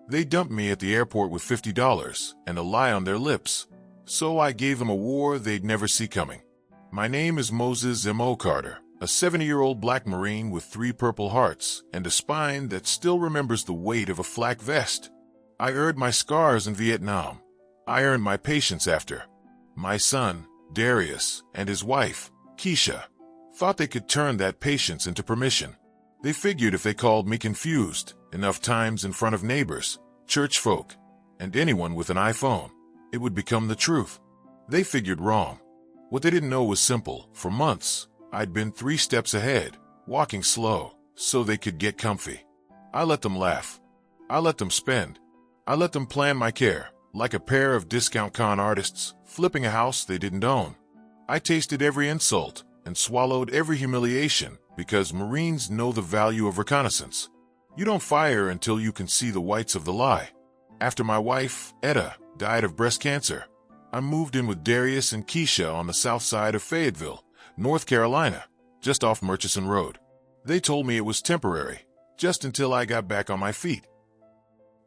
They dumped me at the airport with $50 and a lie on their lips, so I gave them a war they'd never see coming. My name is Moses M.O. Carter, a 70-year-old black Marine with 3 Purple Hearts and a spine that still remembers the weight of a flak vest. I earned my scars in Vietnam. I earned my patience after. My son, Darius, and his wife, Keisha, thought they could turn that patience into permission. They figured if they called me confused enough times in front of neighbors, church folk, and anyone with an iPhone, it would become the truth. They figured wrong. What they didn't know was simple. For months, I'd been 3 steps ahead, walking slow, so they could get comfy. I let them laugh. I let them spend. I let them plan my care, like a pair of discount con artists flipping a house they didn't own. I tasted every insult and swallowed every humiliation because Marines know the value of reconnaissance. You don't fire until you can see the whites of the lie. After my wife, Etta, died of breast cancer, I moved in with Darius and Keisha on the south side of Fayetteville, North Carolina, just off Murchison Road. They told me it was temporary, just until I got back on my feet.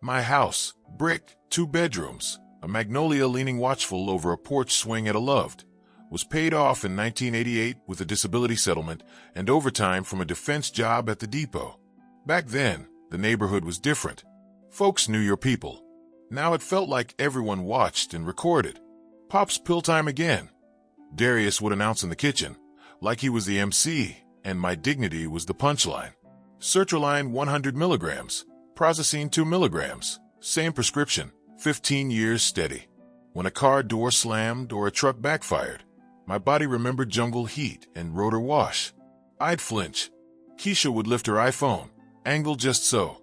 My house, brick, 2 bedrooms, a magnolia leaning watchful over a porch swing Etta loved, was paid off in 1988 with a disability settlement and overtime from a defense job at the depot. Back then, the neighborhood was different. Folks knew your people. Now it felt like everyone watched and recorded. "Pop's pill time again," Darius would announce in the kitchen, like he was the MC, and my dignity was the punchline. Sertraline 100 milligrams, Prozicine 2 milligrams, same prescription, 15 years steady. When a car door slammed or a truck backfired, my body remembered jungle heat and rotor wash. I'd flinch. Keisha would lift her iPhone, angle just so.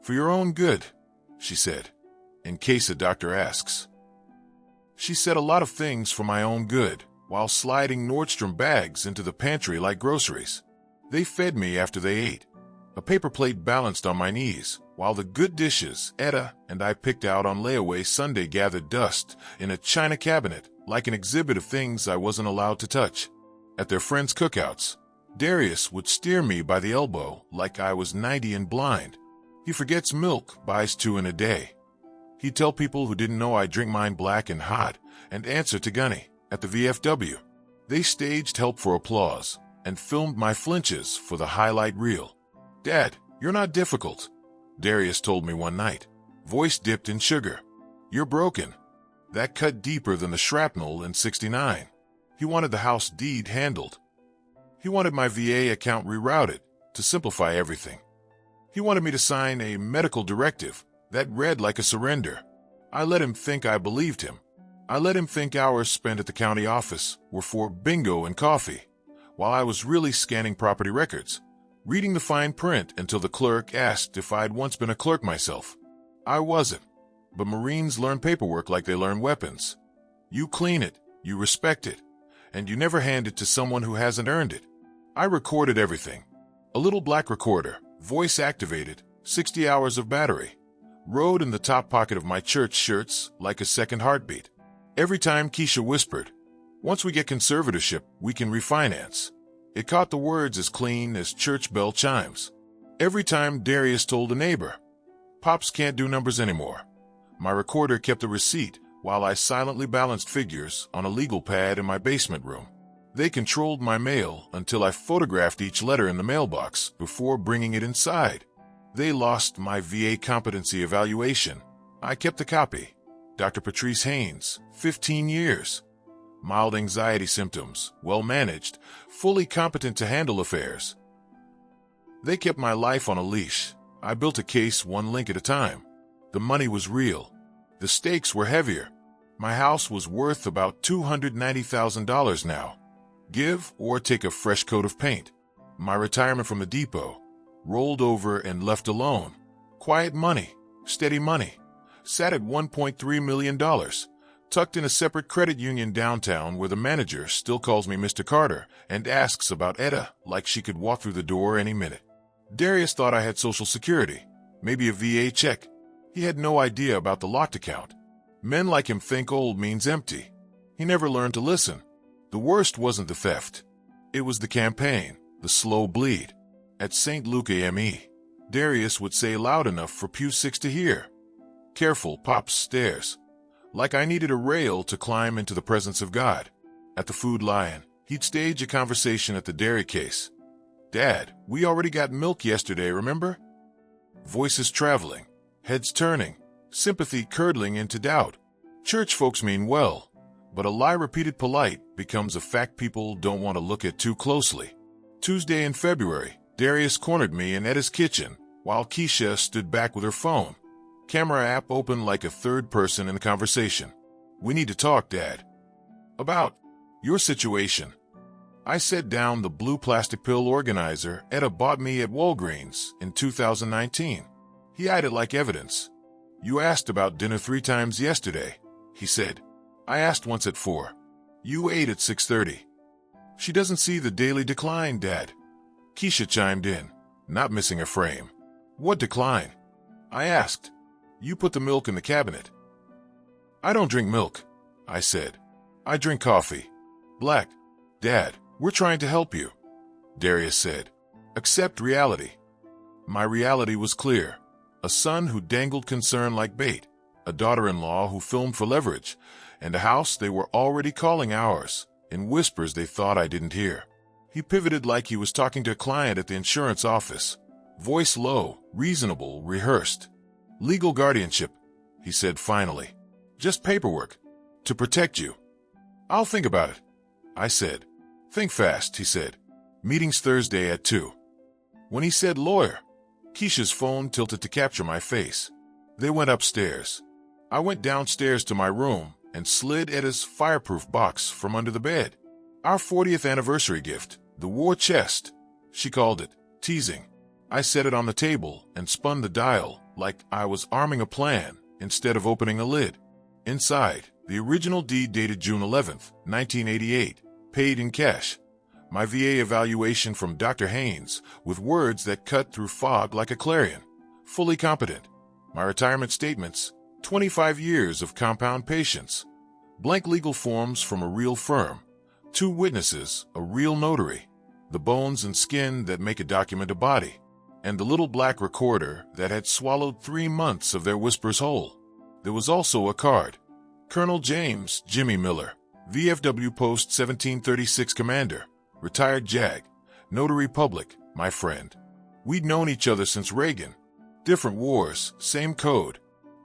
"For your own good," she said, in case a doctor asks. She said a lot of things for my own good, while sliding Nordstrom bags into the pantry like groceries. They fed me after they ate. A paper plate balanced on my knees, while the good dishes Etta and I picked out on layaway Sunday gathered dust in a china cabinet like an exhibit of things I wasn't allowed to touch. At their friends' cookouts, Darius would steer me by the elbow like I was 90 and blind. He forgets milk, buys 2 in a day. He'd tell people who didn't know I drink mine black and hot and answer to Gunny at the VFW. They staged help for applause and filmed my flinches for the highlight reel. "Dad, you're not difficult," Darius told me one night, voice dipped in sugar. "You're broken." That cut deeper than the shrapnel in '69. He wanted the house deed handled. He wanted my VA account rerouted to simplify everything. He wanted me to sign a medical directive that read like a surrender. I let him think I believed him. I let him think hours spent at the county office were for bingo and coffee, while I was really scanning property records, reading the fine print until the clerk asked if I'd once been a clerk myself. I wasn't, but Marines learn paperwork like they learn weapons. You clean it, you respect it, and you never hand it to someone who hasn't earned it. I recorded everything. A little black recorder, voice activated, 60 hours of battery, rode in the top pocket of my church shirts like a second heartbeat. Every time Keisha whispered, "Once we get conservatorship, we can refinance," it caught the words as clean as church bell chimes. Every time Darius told a neighbor, "Pops can't do numbers anymore," my recorder kept a receipt while I silently balanced figures on a legal pad in my basement room. They controlled my mail until I photographed each letter in the mailbox before bringing it inside. They lost my VA competency evaluation. I kept the copy. Dr. Patrice Haynes, 15 years. Mild anxiety symptoms, well managed, fully competent to handle affairs. They kept my life on a leash. I built a case one link at a time. The money was real. The stakes were heavier. My house was worth about $290,000 now. Give or take a fresh coat of paint. My retirement from the depot, rolled over and left alone. Quiet money, steady money, sat at $1.3 million, tucked in a separate credit union downtown where the manager still calls me Mr. Carter and asks about Etta like she could walk through the door any minute. Darius thought I had Social Security, maybe a VA check. He had no idea about the locked account. Men like him think old means empty. He never learned to listen. The worst wasn't the theft. It was the campaign, the slow bleed. At St. Luke AME, Darius would say loud enough for Pew 6 to hear, Careful, Pops stares. Like I needed a rail to climb into the presence of God. At the Food Lion, he'd stage a conversation at the dairy case. Dad, we already got milk yesterday, remember? Voices traveling, heads turning, sympathy curdling into doubt. Church folks mean well, but a lie repeated polite becomes a fact people don't want to look at too closely. Tuesday in February, Darius cornered me in Edda's kitchen, while Keisha stood back with her phone. Camera app open like a third person in the conversation. We need to talk, Dad. About your situation. I set down the blue plastic pill organizer Edda bought me at Walgreens in 2019. He eyed it like evidence. You asked about dinner 3 times yesterday, he said. I asked once at 4. You ate at 6:30. She doesn't see the daily decline, Dad. Keisha chimed in, not missing a frame. What decline? I asked. You put the milk in the cabinet. I don't drink milk, I said. I drink coffee. Black. Dad, we're trying to help you, Darius said. Accept reality. My reality was clear. A son who dangled concern like bait, a daughter-in-law who filmed for leverage, and a house they were already calling ours, in whispers they thought I didn't hear. He pivoted like he was talking to a client at the insurance office. Voice low, reasonable, rehearsed. Legal guardianship, he said finally. Just paperwork. To protect you. I'll think about it, I said. Think fast, he said. Meetings Thursday at 2. When he said lawyer, Keisha's phone tilted to capture my face. They went upstairs. I went downstairs to my room and slid Edda's fireproof box from under the bed. Our 40th anniversary gift, the war chest, she called it, teasing. I set it on the table and spun the dial like I was arming a plan instead of opening a lid. Inside, the original deed dated June 11th, 1988, paid in cash. My VA evaluation from Dr. Haynes with words that cut through fog like a clarion. Fully competent. My retirement statements, 25 years of compound patience. Blank legal forms from a real firm. 2 witnesses, a real notary. The bones and skin that make a document a body. And the little black recorder that had swallowed 3 months of their whispers whole. There was also a card. Colonel James Jimmy Miller, VFW Post 1736 Commander, retired JAG, Notary Public, my friend. We'd known each other since Reagan. Different wars, same code.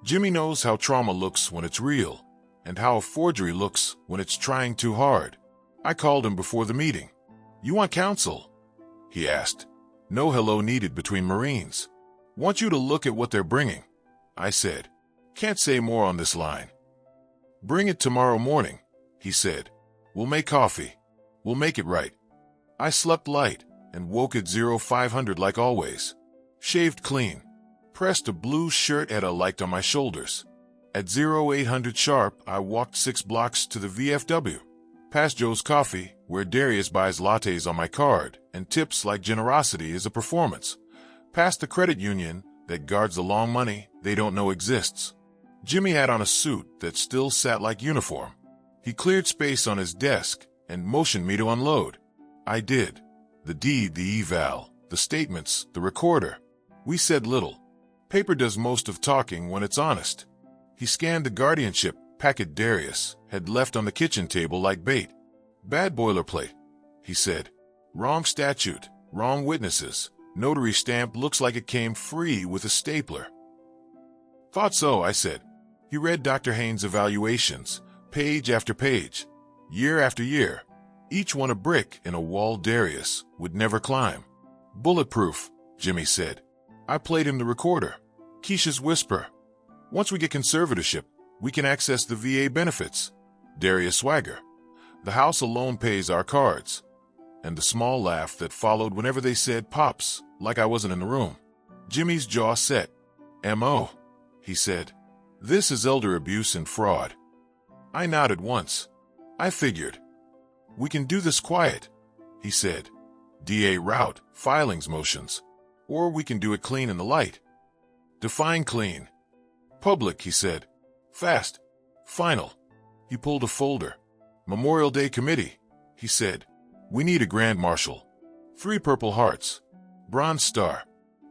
Jimmy knows how trauma looks when it's real, and how a forgery looks when it's trying too hard. I called him before the meeting. You want counsel? He asked. No hello needed between Marines. Want you to look at what they're bringing, I said. Can't say more on this line. Bring it tomorrow morning, he said. We'll make coffee. We'll make it right. I slept light and woke at 0500 like always. Shaved clean. Pressed a blue shirt Edda liked on my shoulders. At 0800 sharp, I walked 6 blocks to the VFW. Past Joe's Coffee, where Darius buys lattes on my card, and tips like generosity is a performance. Past the credit union that guards the long money they don't know exists. Jimmy had on a suit that still sat like uniform. He cleared space on his desk and motioned me to unload. I did. The deed, the eval, the statements, the recorder. We said little. Paper does most of talking when it's honest. He scanned the guardianship packet Darius had left on the kitchen table like bait. Bad boilerplate, he said. Wrong statute, wrong witnesses. Notary stamp looks like it came free with a stapler. Thought so, I said. He read Dr. Haynes' evaluations, page after page, year after year, each one a brick in a wall Darius would never climb. Bulletproof, Jimmy said. I played him the recorder. Keisha's whisper. Once we get conservatorship, we can access the VA benefits. Darius swagger. The house alone pays our cards. And the small laugh that followed whenever they said Pops, like I wasn't in the room. Jimmy's jaw set. M.O., he said. This is elder abuse and fraud. I nodded once. I figured. We can do this quiet, he said. DA route, filings motions. Or we can do it clean in the light. Define clean. Public, he said. Fast. Final. He pulled a folder. Memorial Day Committee, he said. We need a grand marshal. 3 Purple Hearts. Bronze Star.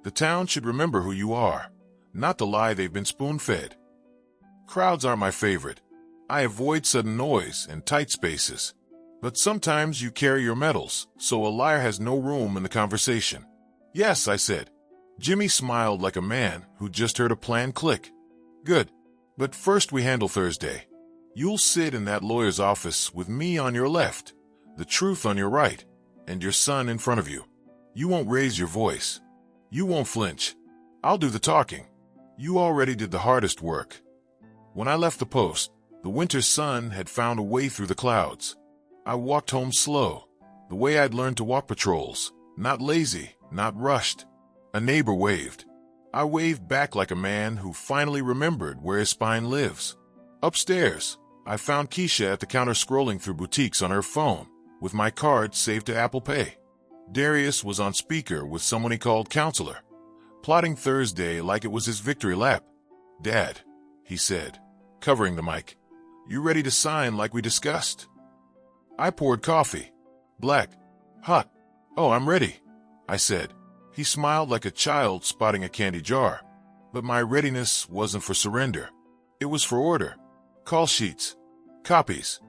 The town should remember who you are, not the lie they've been spoon-fed. Crowds aren't my favorite. I avoid sudden noise and tight spaces. But sometimes you carry your medals, so a liar has no room in the conversation. Yes, I said. Jimmy smiled like a man who just heard a plan click. Good. But first we handle Thursday. You'll sit in that lawyer's office with me on your left, the truth on your right, and your son in front of you. You won't raise your voice. You won't flinch. I'll do the talking. You already did the hardest work. When I left the post, the winter sun had found a way through the clouds. I walked home slow, the way I'd learned to walk patrols, not lazy, not rushed. A neighbor waved. I waved back like a man who finally remembered where his spine lives. Upstairs, I found Keisha at the counter scrolling through boutiques on her phone, with my card saved to Apple Pay. Darius was on speaker with someone he called counselor, plotting Thursday like it was his victory lap. Dad, he said, covering the mic, you ready to sign like we discussed? I poured coffee. Black. Hot. Oh, I'm ready, I said. He smiled like a child spotting a candy jar. But my readiness wasn't for surrender. It was for order. Call sheets. Copies.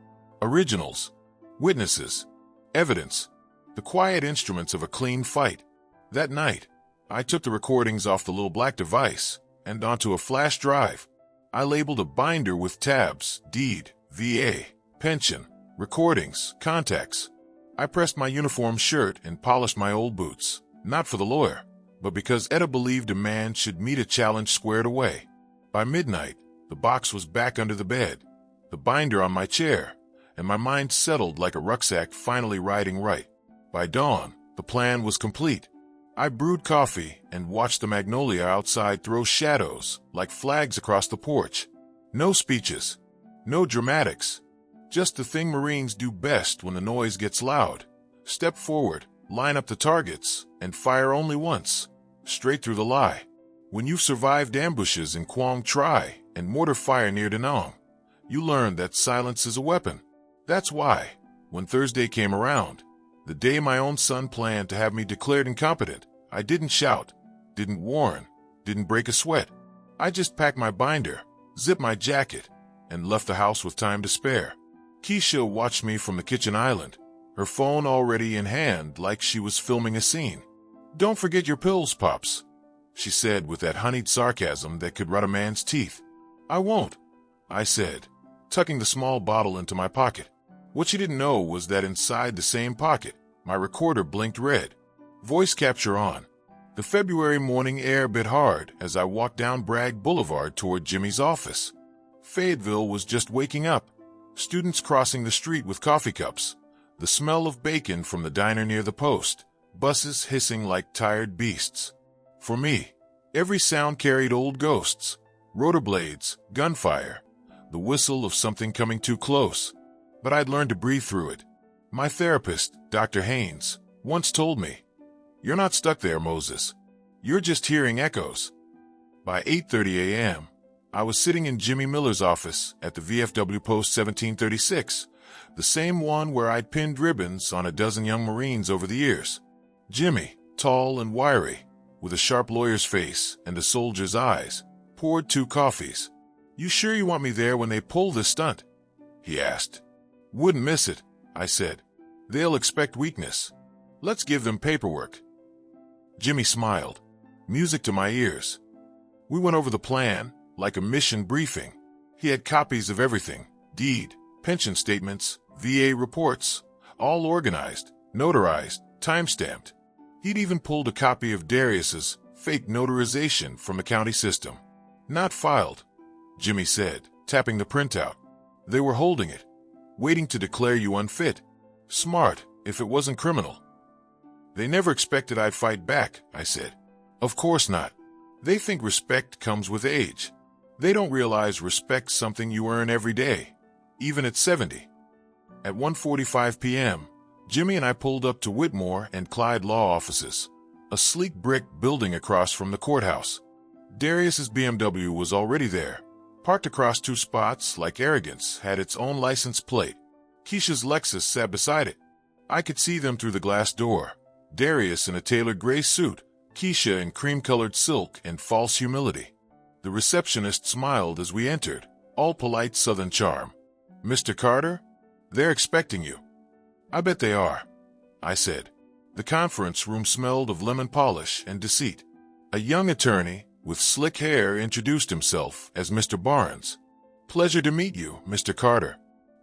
Originals. Witnesses. Evidence. The quiet instruments of a clean fight. That night, I took the recordings off the little black device and onto a flash drive. I labeled a binder with tabs, deed, VA, pension, recordings, contacts. I pressed my uniform shirt and polished my old boots, not for the lawyer, but because Etta believed a man should meet a challenge squared away. By midnight, the box was back under the bed, the binder on my chair, and my mind settled like a rucksack finally riding right. By dawn, the plan was complete. I brewed coffee and watched the magnolia outside throw shadows like flags across the porch. No speeches, no dramatics, just the thing Marines do best when the noise gets loud. Step forward, line up the targets, and fire only once, straight through the lie. When you've survived ambushes in Quang Tri and mortar fire near Da Nang, you learn that silence is a weapon. That's why, when Thursday came around, the day my own son planned to have me declared incompetent, I didn't shout, didn't warn, didn't break a sweat. I just packed my binder, zipped my jacket, and left the house with time to spare. Keisha watched me from the kitchen island, her phone already in hand like she was filming a scene. Don't forget your pills, Pops, she said with that honeyed sarcasm that could rot a man's teeth. I won't, I said, tucking the small bottle into my pocket. What she didn't know was that inside the same pocket, my recorder blinked red. Voice capture on. The February morning air bit hard as I walked down Bragg Boulevard toward Jimmy's office. Fayetteville was just waking up. Students crossing the street with coffee cups. The smell of bacon from the diner near the post. Buses hissing like tired beasts. For me, every sound carried old ghosts. Rotor blades, gunfire, the whistle of something coming too close. But I'd learned to breathe through it. My therapist, Dr. Haynes, once told me, "You're not stuck there, Moses. You're just hearing echoes." By 8:30 a.m., I was sitting in Jimmy Miller's office at the VFW Post 1736, the same one where I'd pinned ribbons on a dozen young Marines over the years. Jimmy, tall and wiry, with a sharp lawyer's face and a soldier's eyes, poured 2 coffees. "You sure you want me there when they pull this stunt?" he asked. "Wouldn't miss it," I said. "They'll expect weakness. Let's give them paperwork." Jimmy smiled, music to my ears. We went over the plan, like a mission briefing. He had copies of everything, deed, pension statements, VA reports, all organized, notarized, time-stamped. He'd even pulled a copy of Darius's fake notarization from the county system. "Not filed," Jimmy said, tapping the printout. "They were holding it, waiting to declare you unfit. Smart, if it wasn't criminal." "They never expected I'd fight back," I said. "Of course not. They think respect comes with age. They don't realize respect's something you earn every day, even at 70. At 1:45 p.m., Jimmy and I pulled up to Whitmore and Clyde law offices, a sleek brick building across from the courthouse. Darius's BMW was already there, parked across 2 spots like arrogance had its own license plate. Keisha's Lexus sat beside it. I could see them through the glass door. Darius in a tailored gray suit, Keisha in cream-colored silk and false humility. The receptionist smiled as we entered, all polite Southern charm. "Mr. Carter? They're expecting you." "I bet they are," I said. The conference room smelled of lemon polish and deceit. A young attorney with slick hair introduced himself as Mr. Barnes. "Pleasure to meet you, Mr. Carter.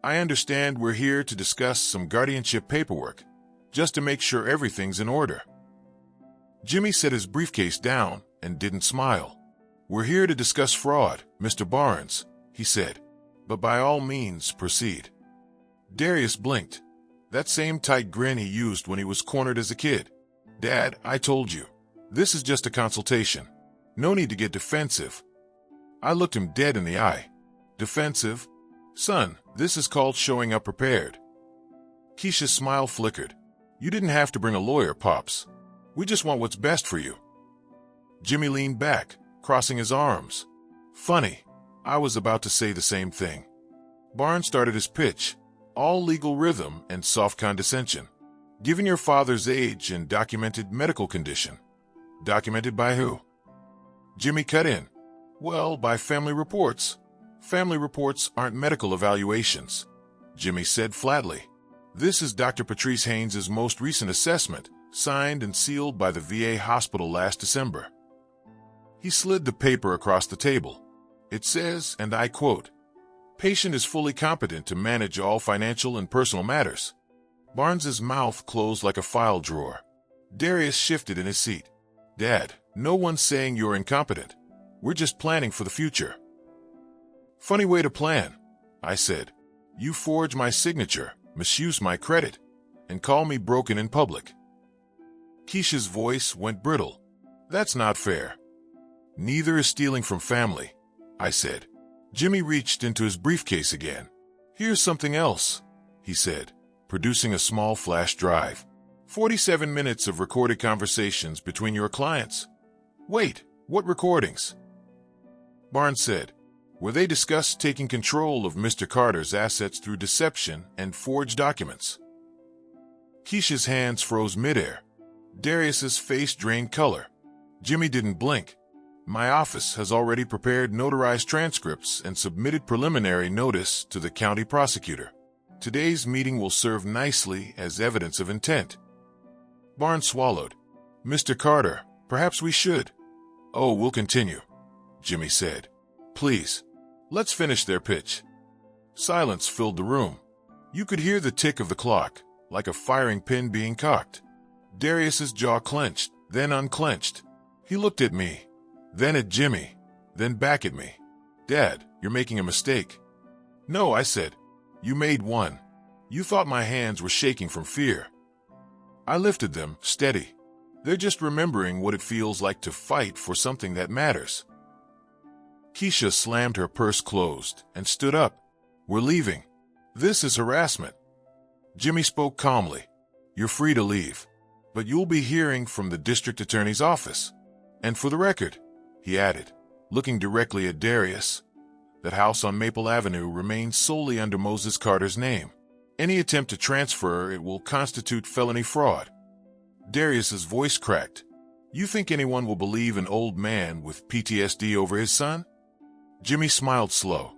I understand we're here to discuss some guardianship paperwork, just to make sure everything's in order." Jimmy set his briefcase down and didn't smile. "We're here to discuss fraud, Mr. Barnes," he said. "But by all means, proceed." Darius blinked. That same tight grin he used when he was cornered as a kid. "Dad, I told you. This is just a consultation. No need to get defensive." I looked him dead in the eye. "Defensive? Son, this is called showing up prepared." Keisha's smile flickered. "You didn't have to bring a lawyer, Pops. We just want what's best for you." Jimmy leaned back, crossing his arms. Funny, I was about to say the same thing. Barnes started his pitch, all legal rhythm and soft condescension. "Given your father's age and documented medical condition." "Documented by who?" Jimmy cut in. "Well, by family reports." "Family reports aren't medical evaluations," Jimmy said flatly. "This is Dr. Patrice Haynes's most recent assessment, signed and sealed by the VA hospital last December." He slid the paper across the table. "It says, and I quote, 'Patient is fully competent to manage all financial and personal matters.'" Barnes's mouth closed like a file drawer. Darius shifted in his seat. "Dad, no one's saying you're incompetent. We're just planning for the future." "Funny way to plan," I said. "You forge my signature, misuse my credit, and call me broken in public." Keisha's voice went brittle. "That's not fair." "Neither is stealing from family," I said. Jimmy reached into his briefcase again. "Here's something else," he said, producing a small flash drive. 47 minutes of recorded conversations between your clients." "Wait, what recordings?" Barnes said. "Where they discussed taking control of Mr. Carter's assets through deception and forged documents." Keisha's hands froze midair. Darius's face drained color. Jimmy didn't blink. "My office has already prepared notarized transcripts and submitted preliminary notice to the county prosecutor. Today's meeting will serve nicely as evidence of intent." Barnes swallowed. "Mr. Carter, perhaps we should." "Oh, we'll continue," Jimmy said. "Please, let's finish their pitch." Silence filled the room. You could hear the tick of the clock, like a firing pin being cocked. Darius's jaw clenched, then unclenched. He looked at me, then at Jimmy, then back at me. "Dad, you're making a mistake." "No," I said. "You made one. You thought my hands were shaking from fear." I lifted them, steady. "They're just remembering what it feels like to fight for something that matters." Keisha slammed her purse closed and stood up. "We're leaving. This is harassment." Jimmy spoke calmly. "You're free to leave, but you'll be hearing from the district attorney's office. And for the record," he added, looking directly at Darius, "that house on Maple Avenue remains solely under Moses Carter's name. Any attempt to transfer it will constitute felony fraud." Darius's voice cracked. "You think anyone will believe an old man with PTSD over his son?" Jimmy smiled slow.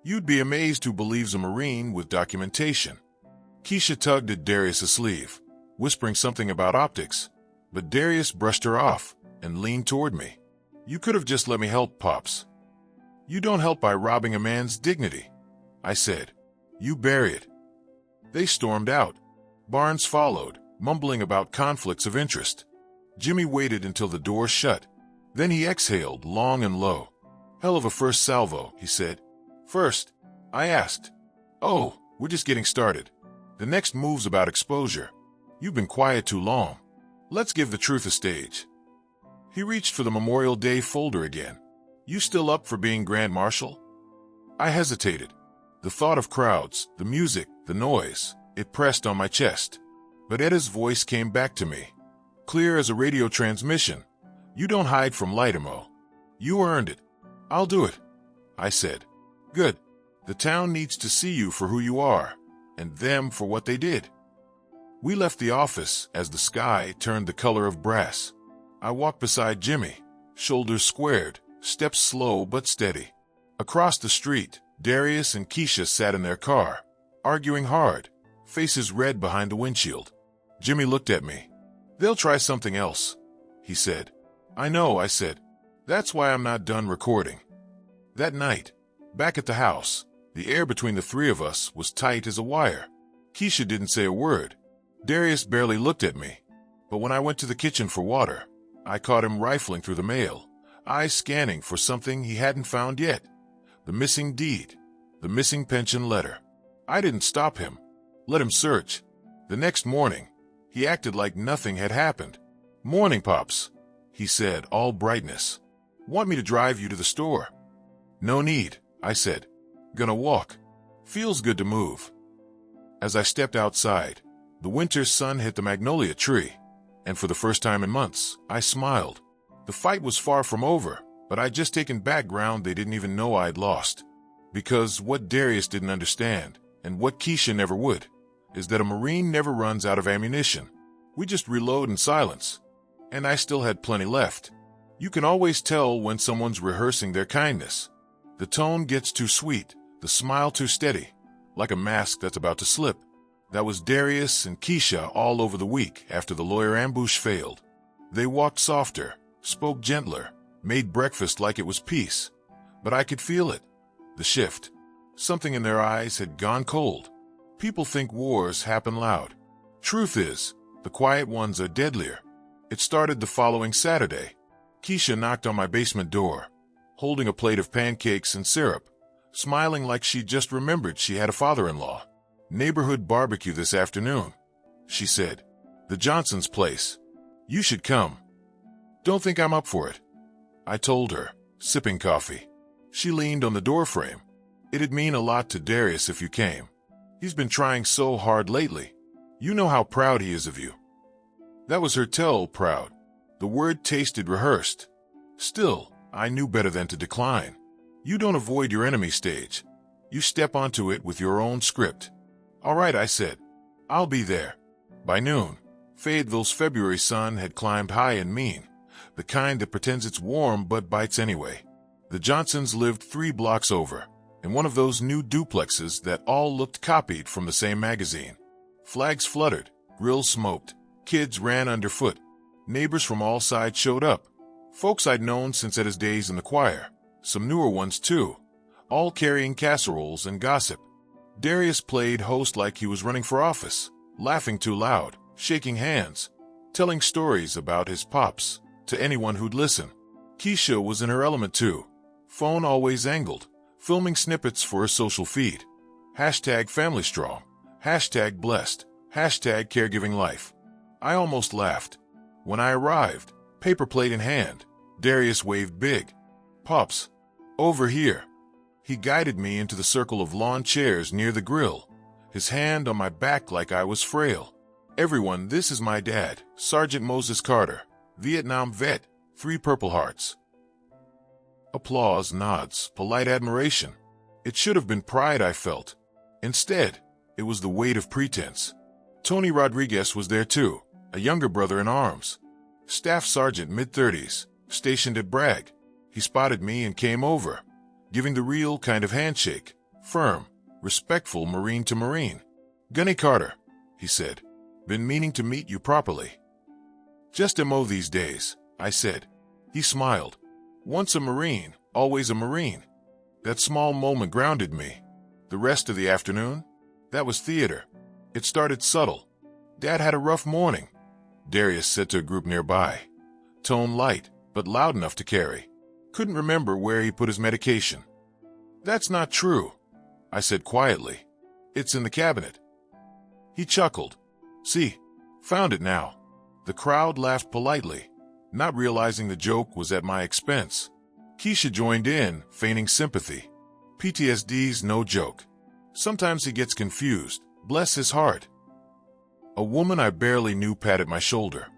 "You'd be amazed who believes a Marine with documentation." Keisha tugged at Darius' sleeve, whispering something about optics, but Darius brushed her off and leaned toward me. "You could have just let me help, Pops." "You don't help by robbing a man's dignity," I said. "You bury it." They stormed out. Barnes followed, mumbling about conflicts of interest. Jimmy waited until the door shut. Then he exhaled long and low. "Hell of a first salvo," he said. "First?" I asked. "Oh, we're just getting started. The next move's about exposure. You've been quiet too long. Let's give the truth a stage." He reached for the Memorial Day folder again. "You still up for being Grand Marshal?" I hesitated. The thought of crowds, the music, the noise, it pressed on my chest. But Etta's voice came back to me, clear as a radio transmission. "You don't hide from light, Emo. You earned it." "I'll do it," I said. "Good. The town needs to see you for who you are, and them for what they did." We left the office as the sky turned the color of brass. I walked beside Jimmy, shoulders squared, steps slow but steady. Across the street, Darius and Keisha sat in their car, arguing hard, faces red behind the windshield. Jimmy looked at me. "They'll try something else," he said. "I know," I said. "That's why I'm not done recording." That night, back at the house, the air between the three of us was tight as a wire. Keisha didn't say a word. Darius barely looked at me. But when I went to the kitchen for water, I caught him rifling through the mail, eyes scanning for something he hadn't found yet. The missing deed, the missing pension letter. I didn't stop him. Let him search. The next morning, he acted like nothing had happened. "Morning, Pops," he said, all brightness. "Want me to drive you to the store?" "No need," I said. "Gonna walk. Feels good to move." As I stepped outside, the winter sun hit the magnolia tree, and for the first time in months, I smiled. The fight was far from over, but I'd just taken back ground they didn't even know I'd lost. Because what Darius didn't understand, and what Keisha never would, is that a Marine never runs out of ammunition. We just reload in silence. And I still had plenty left. You can always tell when someone's rehearsing their kindness. The tone gets too sweet, the smile too steady, like a mask that's about to slip. That was Darius and Keisha all over the week after the lawyer ambush failed. They walked softer, spoke gentler, made breakfast like it was peace. But I could feel it. The shift. Something in their eyes had gone cold. People think wars happen loud. Truth is, the quiet ones are deadlier. It started the following Saturday. Keisha knocked on my basement door, holding a plate of pancakes and syrup, smiling like she just remembered she had a father-in-law. "Neighborhood barbecue this afternoon," she said. "The Johnson's place. You should come." "Don't think I'm up for it," I told her, sipping coffee. She leaned on the doorframe. "It'd mean a lot to Darius if you came. He's been trying so hard lately. You know how proud he is of you." That was her tell, proud. The word tasted rehearsed. Still, I knew better than to decline. You don't avoid your enemy stage. You step onto it with your own script. "All right," I said. "I'll be there." By noon, Fayetteville's February sun had climbed high and mean, the kind that pretends it's warm but bites anyway. The Johnsons lived 3 blocks over, in one of those new duplexes that all looked copied from the same magazine. Flags fluttered, grills smoked, kids ran underfoot. Neighbors from all sides showed up. Folks I'd known since at his days in the choir, some newer ones too, all carrying casseroles and gossip. Darius played host like he was running for office, laughing too loud, shaking hands, telling stories about his pops to anyone who'd listen. Keisha was in her element too, phone always angled, filming snippets for her social feed. #FamilyStrong, #blessed, #caregiving life. I almost laughed. When I arrived, paper plate in hand, Darius waved big. "Pops, over here." He guided me into the circle of lawn chairs near the grill, his hand on my back like I was frail. "Everyone, this is my dad, Sergeant Moses Carter, Vietnam vet, 3 Purple Hearts." Applause, nods, polite admiration. It should have been pride I felt. Instead, it was the weight of pretense. Tony Rodriguez was there too, a younger brother in arms. Staff sergeant mid-30s, stationed at Bragg. He spotted me and came over, giving the real kind of handshake, firm, respectful Marine to Marine. "Gunny Carter," he said. "Been meaning to meet you properly." "Just MO these days," I said. He smiled. Once a Marine, always a Marine. That small moment grounded me. The rest of the afternoon? That was theater. It started subtle. "Dad had a rough morning," Darius said to a group nearby. Tone light, but loud enough to carry. Couldn't remember where he put his medication. "That's not true," I said quietly. "It's in the cabinet." He chuckled. "See, found it now." The crowd laughed politely, not realizing the joke was at my expense. Keisha joined in, feigning sympathy. PTSD's no joke. Sometimes he gets confused, bless his heart. A woman I barely knew patted my shoulder.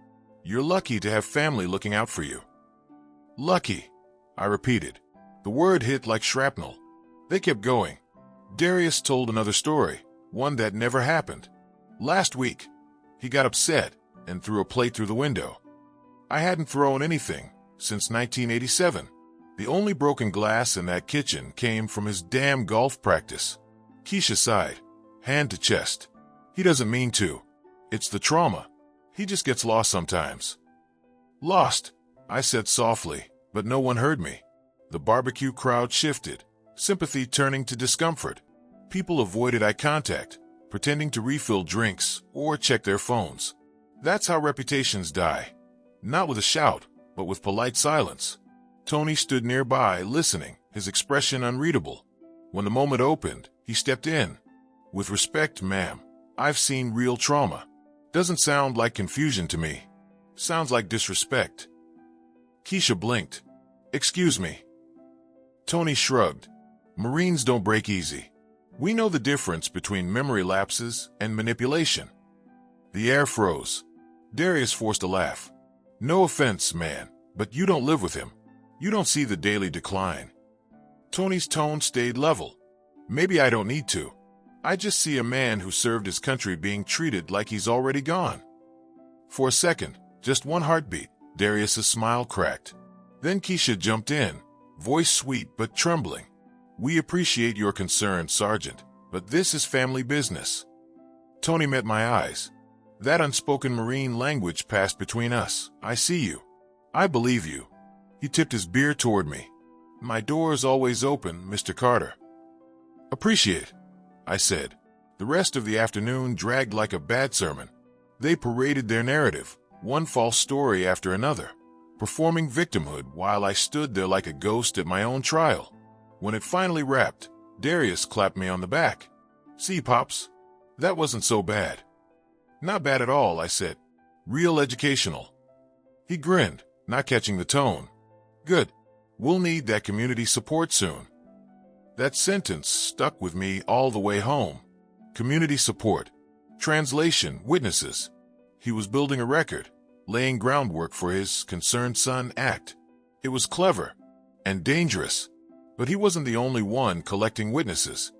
"You're lucky to have family looking out for you." "Lucky," I repeated. The word hit like shrapnel. They kept going. Darius told another story, one that never happened. Last week, he got upset and threw a plate through the window. I hadn't thrown anything since 1987. The only broken glass in that kitchen came from his damn golf practice. Keisha sighed, hand to chest. He doesn't mean to. It's the trauma. He just gets lost sometimes. Lost, I said softly, but no one heard me. The barbecue crowd shifted, sympathy turning to discomfort. People avoided eye contact, pretending to refill drinks or check their phones. That's how reputations die. Not with a shout, but with polite silence. Tony stood nearby, listening, his expression unreadable. When the moment opened, he stepped in. With respect, ma'am, I've seen real trauma. Doesn't sound like confusion to me. Sounds like disrespect. Keisha blinked. Excuse me. Tony shrugged. Marines don't break easy. We know the difference between memory lapses and manipulation. The air froze. Darius forced a laugh. No offense, man, but you don't live with him. You don't see the daily decline. Tony's tone stayed level. Maybe I don't need to. I just see a man who served his country being treated like he's already gone. For a second, just one heartbeat, Darius's smile cracked. Then Keisha jumped in, voice sweet but trembling. We appreciate your concern, Sergeant, but this is family business. Tony met my eyes. That unspoken Marine language passed between us. I see you. I believe you. He tipped his beer toward me. My door is always open, Mr. Carter. Appreciate it, I said. The rest of the afternoon dragged like a bad sermon. They paraded their narrative, one false story after another, performing victimhood while I stood there like a ghost at my own trial. When it finally wrapped, Darius clapped me on the back. See, Pops, that wasn't so bad. Not bad at all, I said. Real educational. He grinned, not catching the tone. Good. We'll need that community support soon. That sentence stuck with me all the way home. Community support. Translation, witnesses. He was building a record, laying groundwork for his Concerned Son act. It was clever and dangerous, but he wasn't the only one collecting witnesses.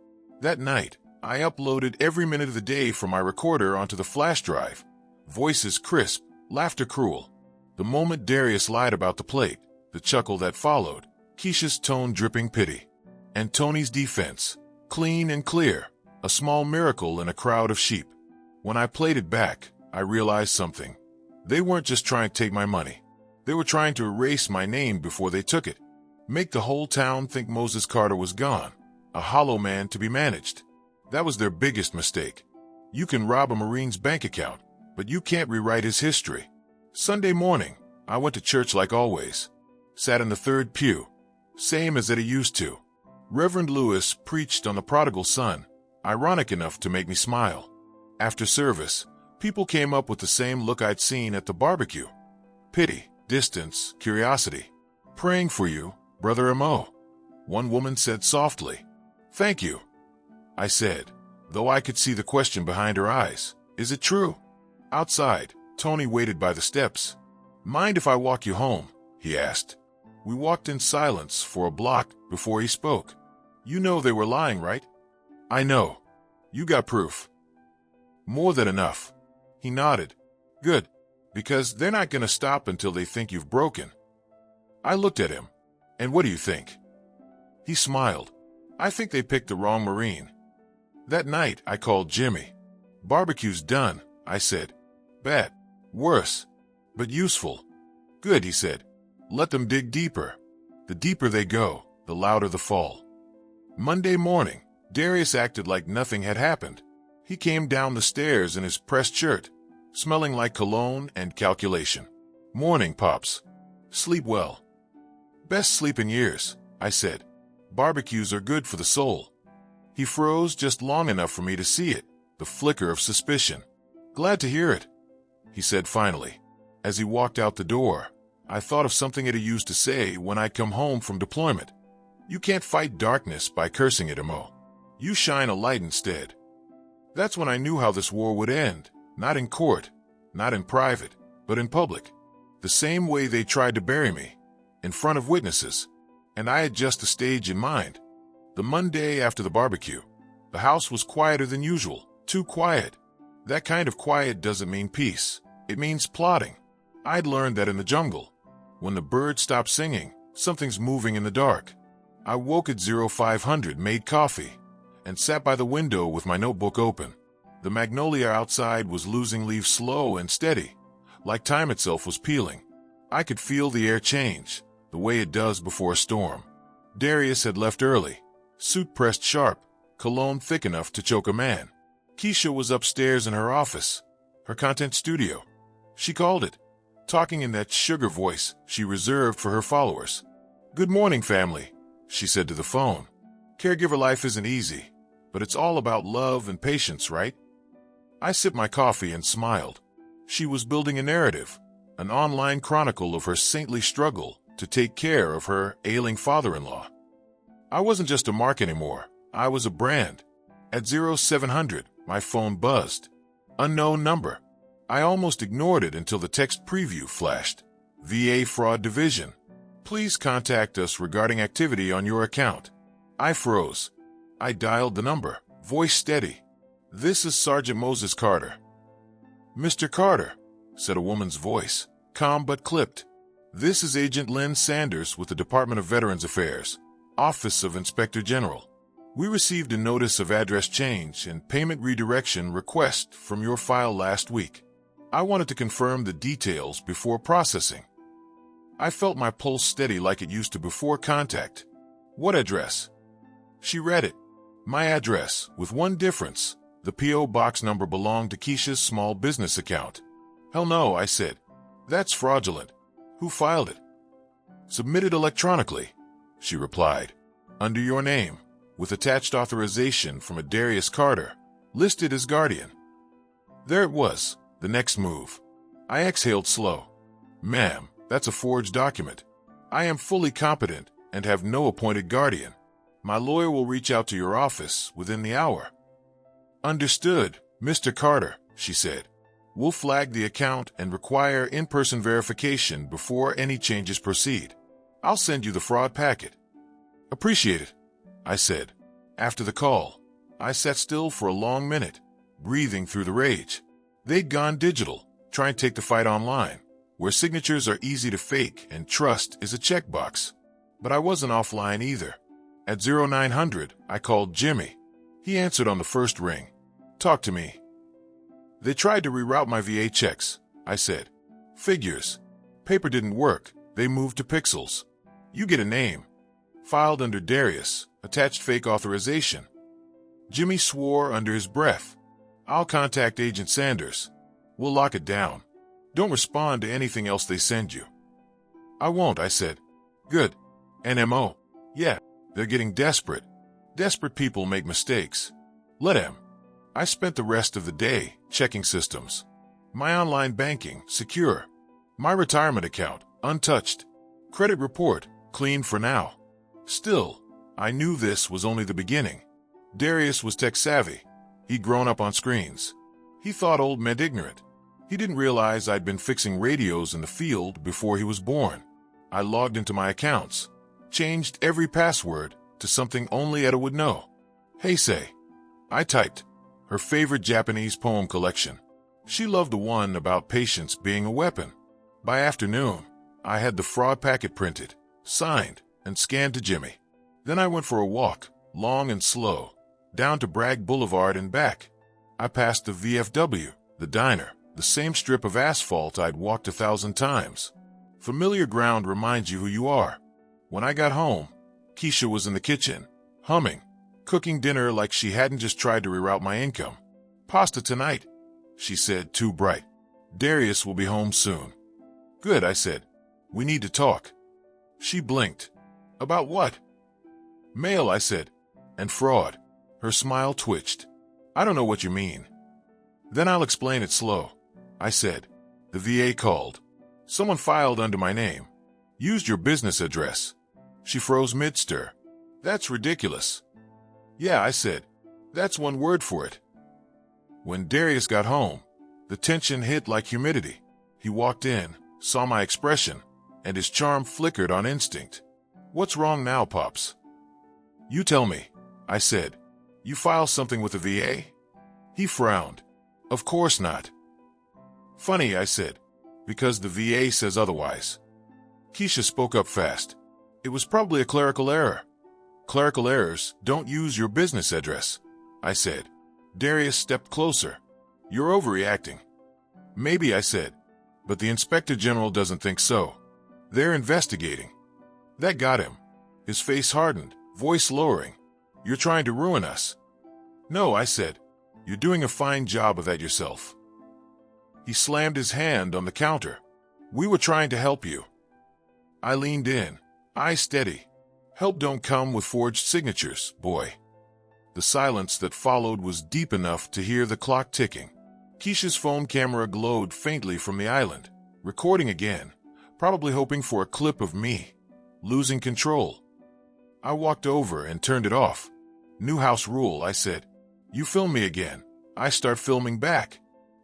That night, I uploaded every minute of the day from my recorder onto the flash drive. Voices crisp, laughter cruel. The moment Darius lied about the plate, the chuckle that followed, Keisha's tone dripping pity. And Tony's defense, clean and clear, a small miracle in a crowd of sheep. When I played it back, I realized something. They weren't just trying to take my money. They were trying to erase my name before they took it. Make the whole town think Moses Carter was gone, a hollow man to be managed. That was their biggest mistake. You can rob a Marine's bank account, but you can't rewrite his history. Sunday morning, I went to church like always. Sat in the third pew, same as Eddie used to. Reverend Lewis preached on the prodigal son, ironic enough to make me smile. After service, people came up with the same look I'd seen at the barbecue. Pity, distance, curiosity. Praying for you, Brother M.O. One woman said softly. Thank you, I said, though I could see the question behind her eyes. Is it true? Outside, Tony waited by the steps. Mind if I walk you home? He asked. We walked in silence for a block before he spoke. You know they were lying, right? I know. You got proof. More than enough. He nodded. Good, because they're not going to stop until they think you've broken. I looked at him. And what do you think? He smiled. I think they picked the wrong Marine. That night, I called Jimmy. Barbecue's done, I said. Bad. Worse. But useful. Good, he said. Let them dig deeper. The deeper they go, the louder the fall. Monday morning, Darius acted like nothing had happened. He came down the stairs in his pressed shirt, smelling like cologne and calculation. Morning, Pops. Sleep well. Best sleep in years, I said. Barbecues are good for the soul. He froze just long enough for me to see it, the flicker of suspicion. Glad to hear it, he said finally. As he walked out the door, I thought of something Eddie used to say when I'd come home from deployment. You can't fight darkness by cursing it, Mo. You shine a light instead. That's when I knew how this war would end, not in court, not in private, but in public. The same way they tried to bury me, in front of witnesses, and I had just the stage in mind. The Monday after the barbecue, the house was quieter than usual, too quiet. That kind of quiet doesn't mean peace, it means plotting. I'd learned that in the jungle. When the birds stop singing, Something's moving in the dark. I woke at 0500, made coffee, and sat by the window with my notebook open. The magnolia outside was losing leaves slow and steady, like time itself was peeling. I could feel the air change, the way it does before a storm. Darius had left early, suit pressed sharp, cologne thick enough to choke a man. Keisha was upstairs in her office, her content studio. She called it, talking in that sugar voice she reserved for her followers. "Good morning, family," she said to the phone. "Caregiver life isn't easy, but it's all about love and patience, right?" I sipped my coffee and smiled. She was building a narrative, an online chronicle of her saintly struggle to take care of her ailing father-in-law. I wasn't just a mark anymore. I was a brand. At 0700, my phone buzzed. Unknown number. I almost ignored it until the text preview flashed. VA Fraud Division. Please contact us regarding activity on your account. I froze. I dialed the number, voice steady. "This is Sergeant Moses Carter." "Mr. Carter," said a woman's voice, calm but clipped. "This is Agent Lynn Sanders with the Department of Veterans Affairs, Office of Inspector General. We received a notice of address change and payment redirection request from your file last week. I wanted to confirm the details before processing." I felt my pulse steady like it used to before contact. "What address?" She read it. My address, with one difference. The P.O. box number belonged to Keisha's small business account. "Hell no," I said. "That's fraudulent. Who filed it?" "Submitted electronically," she replied. "Under your name, with attached authorization from a Darius Carter, listed as guardian." There it was, the next move. I exhaled slow. "Ma'am, that's a forged document. I am fully competent and have no appointed guardian. My lawyer will reach out to your office within the hour." "Understood, Mr. Carter," she said. "We'll flag the account and require in-person verification before any changes proceed. I'll send you the fraud packet." "Appreciate it," I said. After the call, I sat still for a long minute, breathing through the rage. They'd gone digital, trying to take the fight online, where signatures are easy to fake and trust is a checkbox. But I wasn't offline either. At 0900, I called Jimmy. He answered on the first ring. "Talk to me." "They tried to reroute my VA checks," I said. "Figures. Paper didn't work. They moved to pixels. You get a name. Filed under Darius, attached fake authorization." Jimmy swore under his breath. "I'll contact Agent Sanders. We'll lock it down. Don't respond to anything else they send you." "I won't," I said. "Good. NMO. Yeah, they're getting desperate. Desperate people make mistakes. Let them." I spent the rest of the day checking systems. My online banking, secure. My retirement account, untouched. Credit report, clean for now. Still, I knew this was only the beginning. Darius was tech-savvy. He'd grown up on screens. He thought old meant ignorant. He didn't realize I'd been fixing radios in the field before he was born. I logged into my accounts, changed every password to something only Etta would know. "Heisei," I typed, her favorite Japanese poem collection. She loved the one about patience being a weapon. By afternoon, I had the fraud packet printed, signed, and scanned to Jimmy. Then I went for a walk, long and slow, down to Bragg Boulevard and back. I passed the VFW, the diner, the same strip of asphalt I'd walked 1,000 times. Familiar ground reminds you who you are. When I got home, Keisha was in the kitchen, humming, cooking dinner like she hadn't just tried to reroute my income. "Pasta tonight," she said, too bright. "Darius will be home soon." "Good," I said. "We need to talk." She blinked. "About what?" "Mail," I said. "And fraud." Her smile twitched. "I don't know what you mean." "Then I'll explain it slow," I said. "The VA called. Someone filed under my name. Used your business address." She froze mid-stir. "That's ridiculous." "Yeah," I said. "That's one word for it." When Darius got home, the tension hit like humidity. He walked in, saw my expression, and his charm flickered on instinct. "What's wrong now, Pops?" "You tell me," I said. "You file something with the VA?" He frowned. "Of course not." "Funny," I said, "because the VA says otherwise." Keisha spoke up fast. It was probably a clerical error. Clerical errors don't use your business address, I said. Darius stepped closer. You're overreacting. Maybe, I said, but the Inspector General doesn't think so. They're investigating. That got him. His face hardened, voice lowering. You're trying to ruin us. No, I said. You're doing a fine job of that yourself. He slammed his hand on the counter. We were trying to help you. I leaned in, eyes steady. Help don't come with forged signatures, boy. The silence that followed was deep enough to hear the clock ticking. Keisha's phone camera glowed faintly from the island, recording again, probably hoping for a clip of me, losing control. I walked over and turned it off. New house rule, I said. You film me again, I start filming back.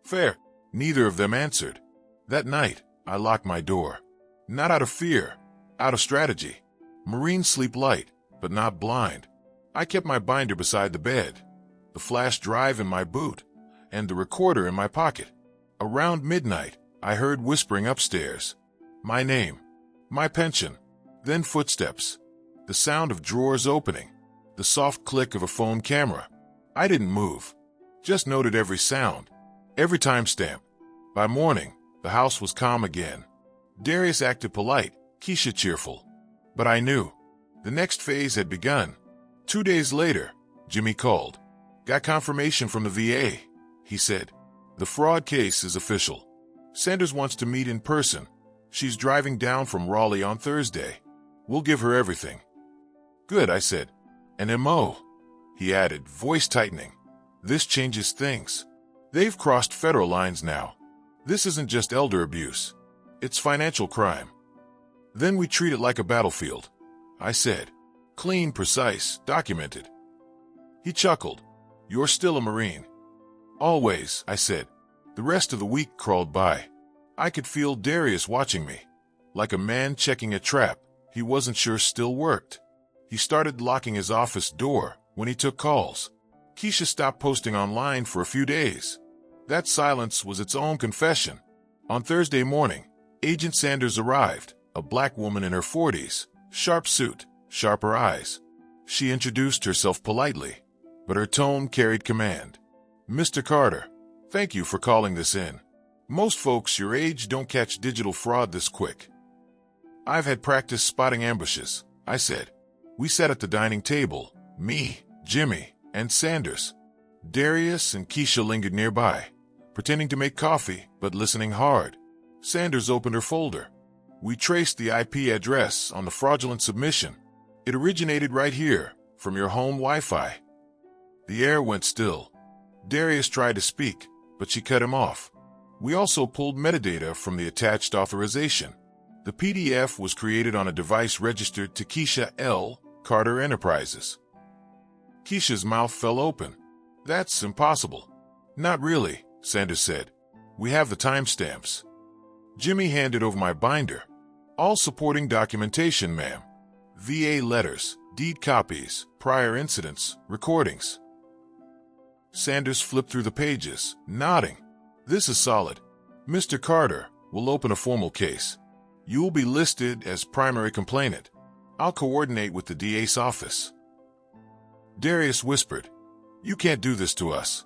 Fair. Neither of them answered. That night, I locked my door. Not out of fear, out of strategy. Marines sleep light, but not blind. I kept my binder beside the bed, the flash drive in my boot, and the recorder in my pocket. Around midnight, I heard whispering upstairs. My name, my pension, then footsteps, the sound of drawers opening, the soft click of a phone camera. I didn't move, just noted every sound, every timestamp. By morning, the house was calm again. Darius acted polite, Keisha cheerful. But I knew. The next phase had begun. 2 days later, Jimmy called. Got confirmation from the VA, he said. The fraud case is official. Sanders wants to meet in person. She's driving down from Raleigh on Thursday. We'll give her everything. Good, I said. And MO, he added, voice tightening. This changes things. They've crossed federal lines now. This isn't just elder abuse. It's financial crime. Then we treat it like a battlefield, I said. Clean, precise, documented. He chuckled. You're still a Marine. Always, I said. The rest of the week crawled by. I could feel Darius watching me. Like a man checking a trap he wasn't sure still worked. He started locking his office door when he took calls. Keisha stopped posting online for a few days. That silence was its own confession. On Thursday morning, Agent Sanders arrived, a black woman in her 40s, sharp suit, sharper eyes. She introduced herself politely, but her tone carried command. Mr. Carter, thank you for calling this in. Most folks your age don't catch digital fraud this quick. I've had practice spotting ambushes, I said. We sat at the dining table, me, Jimmy, and Sanders. Darius and Keisha lingered nearby, pretending to make coffee, but listening hard. Sanders opened her folder. We traced the IP address on the fraudulent submission. It originated right here, from your home Wi-Fi. The air went still. Darius tried to speak, but she cut him off. We also pulled metadata from the attached authorization. The PDF was created on a device registered to Keisha L. Carter Enterprises. Keisha's mouth fell open. That's impossible. Not really, Sanders said. We have the timestamps. Jimmy handed over my binder. All supporting documentation, ma'am. VA letters, deed copies, prior incidents, recordings. Sanders flipped through the pages, nodding. This is solid. Mr. Carter will open a formal case. You will be listed as primary complainant. I'll coordinate with the DA's office. Darius whispered, You can't do this to us.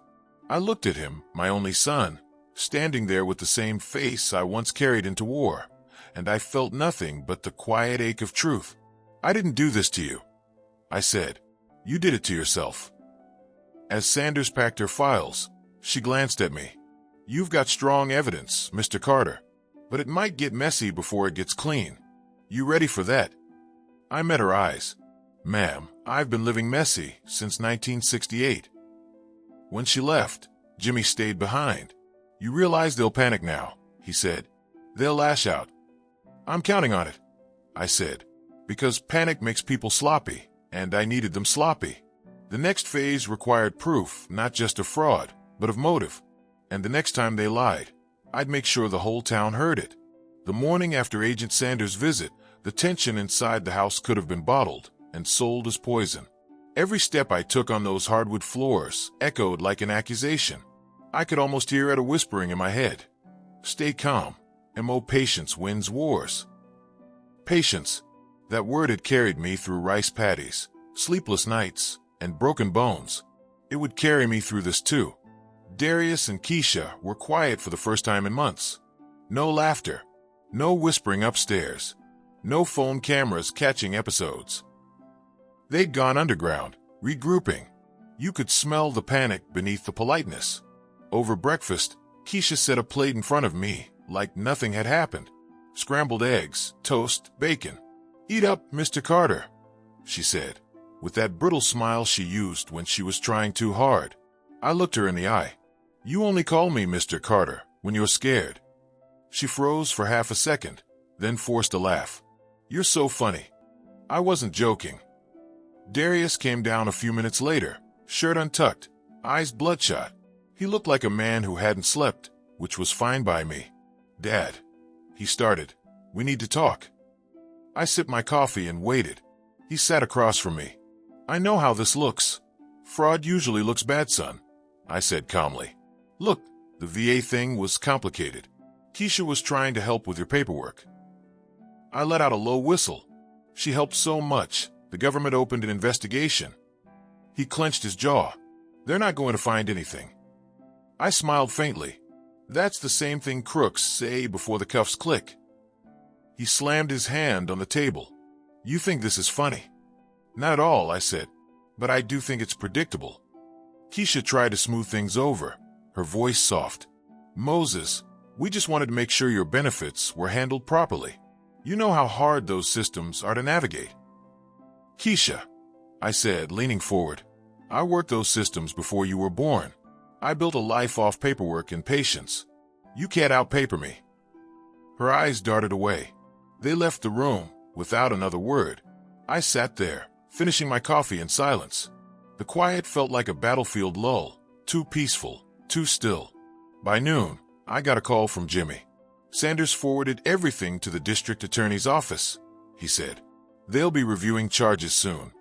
I looked at him, my only son, standing there with the same face I once carried into war, and I felt nothing but the quiet ache of truth. I didn't do this to you, I said. You did it to yourself. As Sanders packed her files, she glanced at me. You've got strong evidence, Mr. Carter, but it might get messy before it gets clean. You ready for that? I met her eyes. Ma'am, I've been living messy since 1968. When she left, Jimmy stayed behind. You realize they'll panic now, he said. They'll lash out. I'm counting on it, I said, because panic makes people sloppy, and I needed them sloppy. The next phase required proof, not just of fraud, but of motive. And the next time they lied, I'd make sure the whole town heard it. The morning after Agent Sanders' visit, the tension inside the house could have been bottled and sold as poison. Every step I took on those hardwood floors echoed like an accusation. I could almost hear it a whispering in my head. Stay calm. MO patience wins wars. Patience. That word had carried me through rice paddies, sleepless nights, and broken bones. It would carry me through this too. Darius and Keisha were quiet for the first time in months. No laughter, no whispering upstairs, no phone cameras catching episodes. They'd gone underground, regrouping. You could smell the panic beneath the politeness. Over breakfast, Keisha set a plate in front of me like nothing had happened. Scrambled eggs, toast, bacon. "Eat up, Mr. Carter," she said, with that brittle smile she used when she was trying too hard. I looked her in the eye. "You only call me Mr. Carter when you're scared." She froze for half a second, then forced a laugh. "You're so funny." I wasn't joking. Darius came down a few minutes later, shirt untucked, eyes bloodshot. He looked like a man who hadn't slept, which was fine by me. "Dad," he started, "we need to talk." I sipped my coffee and waited. He sat across from me. "I know how this looks. Fraud usually looks bad, son," I said calmly. "Look, the VA thing was complicated. Keisha was trying to help with your paperwork." I let out a low whistle. She helped so much, the government opened an investigation. He clenched his jaw. "They're not going to find anything." I smiled faintly. "That's the same thing crooks say before the cuffs click." He slammed his hand on the table. "You think this is funny?" "Not at all," I said, "but I do think it's predictable." Keisha tried to smooth things over, her voice soft. "Moses, we just wanted to make sure your benefits were handled properly. You know how hard those systems are to navigate." "Keisha," I said, leaning forward, "I worked those systems before you were born. I built a life off paperwork and patience. You can't outpaper me." Her eyes darted away. They left the room without another word. I sat there, finishing my coffee in silence. The quiet felt like a battlefield lull, too peaceful, too still. By noon, I got a call from Jimmy. "Sanders forwarded everything to the district attorney's office," he said. "They'll be reviewing charges soon.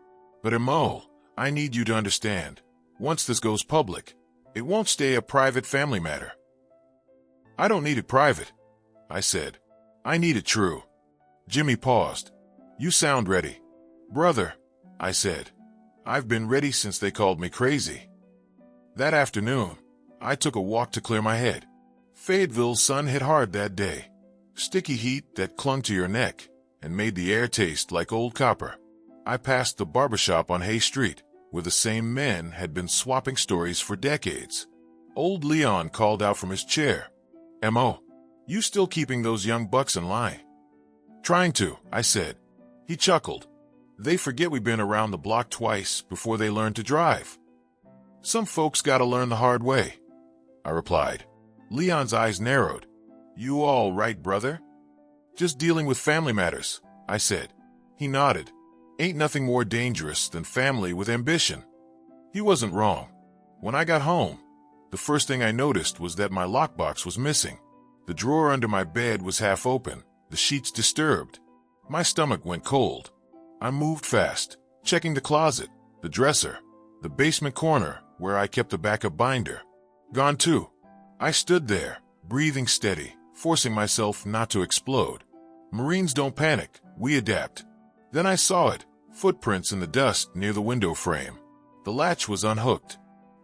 But Mo, I need you to understand, once this goes public, it won't stay a private family matter." "I don't need it private," I said. "I need it true." Jimmy paused. "You sound ready." "Brother," I said, "I've been ready since they called me crazy." That afternoon, I took a walk to clear my head. Fayetteville's sun hit hard that day. Sticky heat that clung to your neck and made the air taste like old copper. I passed the barbershop on Hay Street, where the same men had been swapping stories for decades. Old Leon called out from his chair. "Mo, you still keeping those young bucks in line?" "Trying to," I said. He chuckled. "They forget we've been around the block twice before they learn to drive." "Some folks gotta learn the hard way," I replied. Leon's eyes narrowed. "You all right, brother?" "Just dealing with family matters," I said. He nodded. "Ain't nothing more dangerous than family with ambition." He wasn't wrong. When I got home, the first thing I noticed was that my lockbox was missing. The drawer under my bed was half open, the sheets disturbed. My stomach went cold. I moved fast, checking the closet, the dresser, the basement corner where I kept the backup binder. Gone too. I stood there, breathing steady, forcing myself not to explode. Marines don't panic, we adapt. Then I saw it, footprints in the dust near the window frame. The latch was unhooked.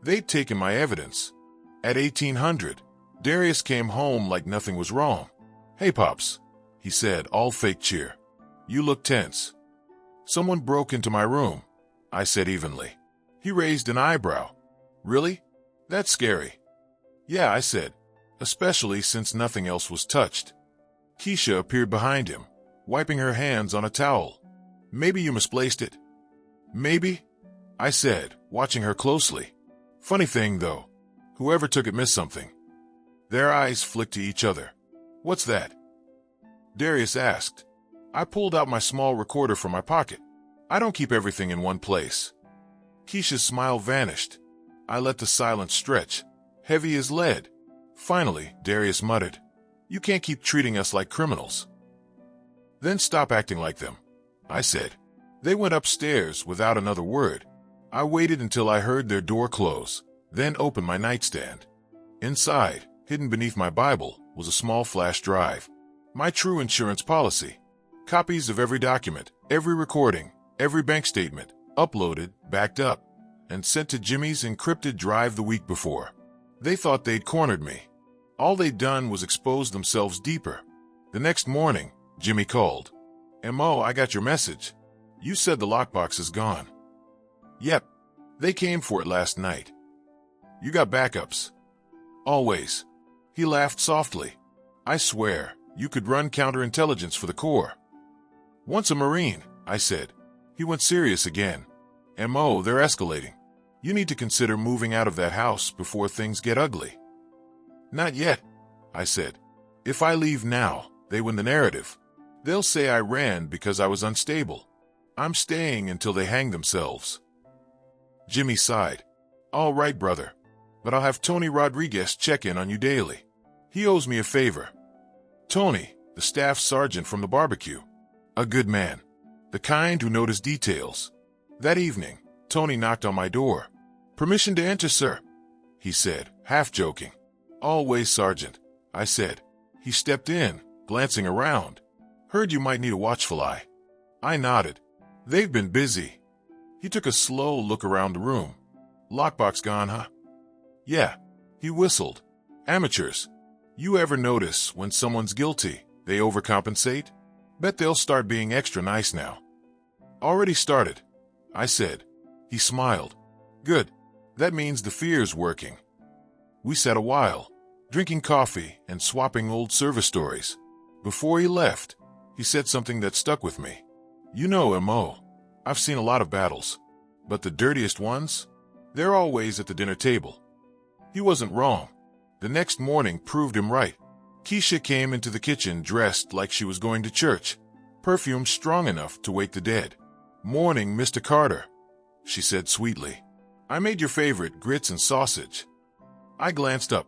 They'd taken my evidence. At 1800, Darius came home like nothing was wrong. "Hey, Pops," he said, all fake cheer. "You look tense." "Someone broke into my room," I said evenly. He raised an eyebrow. "Really? That's scary." "Yeah," I said, "especially since nothing else was touched." Keisha appeared behind him, wiping her hands on a towel. "Maybe you misplaced it." "Maybe," I said, watching her closely. "Funny thing, though, whoever took it missed something." Their eyes flicked to each other. "What's that?" Darius asked. I pulled out my small recorder from my pocket. I don't keep everything in one place. Keisha's smile vanished. I let the silence stretch, heavy as lead. Finally, Darius muttered, "You can't keep treating us like criminals." "Then stop acting like them," I said. They went upstairs without another word. I waited until I heard their door close, then opened my nightstand. Inside, hidden beneath my Bible, was a small flash drive. My true insurance policy. Copies of every document, every recording, every bank statement, uploaded, backed up, and sent to Jimmy's encrypted drive the week before. They thought they'd cornered me. All they'd done was expose themselves deeper. The next morning, Jimmy called. "Mo, I got your message. You said the lockbox is gone." "Yep. They came for it last night." "You got backups?" "Always." He laughed softly. "I swear, you could run counterintelligence for the Corps." "Once a Marine," I said. He went serious again. "Mo, they're escalating. You need to consider moving out of that house before things get ugly." "Not yet," I said. "If I leave now, they win the narrative. They'll say I ran because I was unstable. I'm staying until they hang themselves." Jimmy sighed. "All right, brother. But I'll have Tony Rodriguez check in on you daily. He owes me a favor." Tony, the staff sergeant from the barbecue. A good man. The kind who noticed details. That evening, Tony knocked on my door. "Permission to enter, sir," he said, half joking. "Always, Sergeant," I said. He stepped in, glancing around. "Heard you might need a watchful eye." I nodded. "They've been busy." He took a slow look around the room. "Lockbox gone, huh?" "Yeah." He whistled. "Amateurs. You ever notice when someone's guilty, they overcompensate? Bet they'll start being extra nice now." "Already started," I said. He smiled. "Good. That means the fear's working." We sat a while, drinking coffee and swapping old service stories. Before he left, he said something that stuck with me. "You know, Mo, I've seen a lot of battles, but the dirtiest ones? They're always at the dinner table." He wasn't wrong. The next morning proved him right. Keisha came into the kitchen dressed like she was going to church, perfume strong enough to wake the dead. "Morning, Mr. Carter," she said sweetly. "I made your favorite grits and sausage." I glanced up.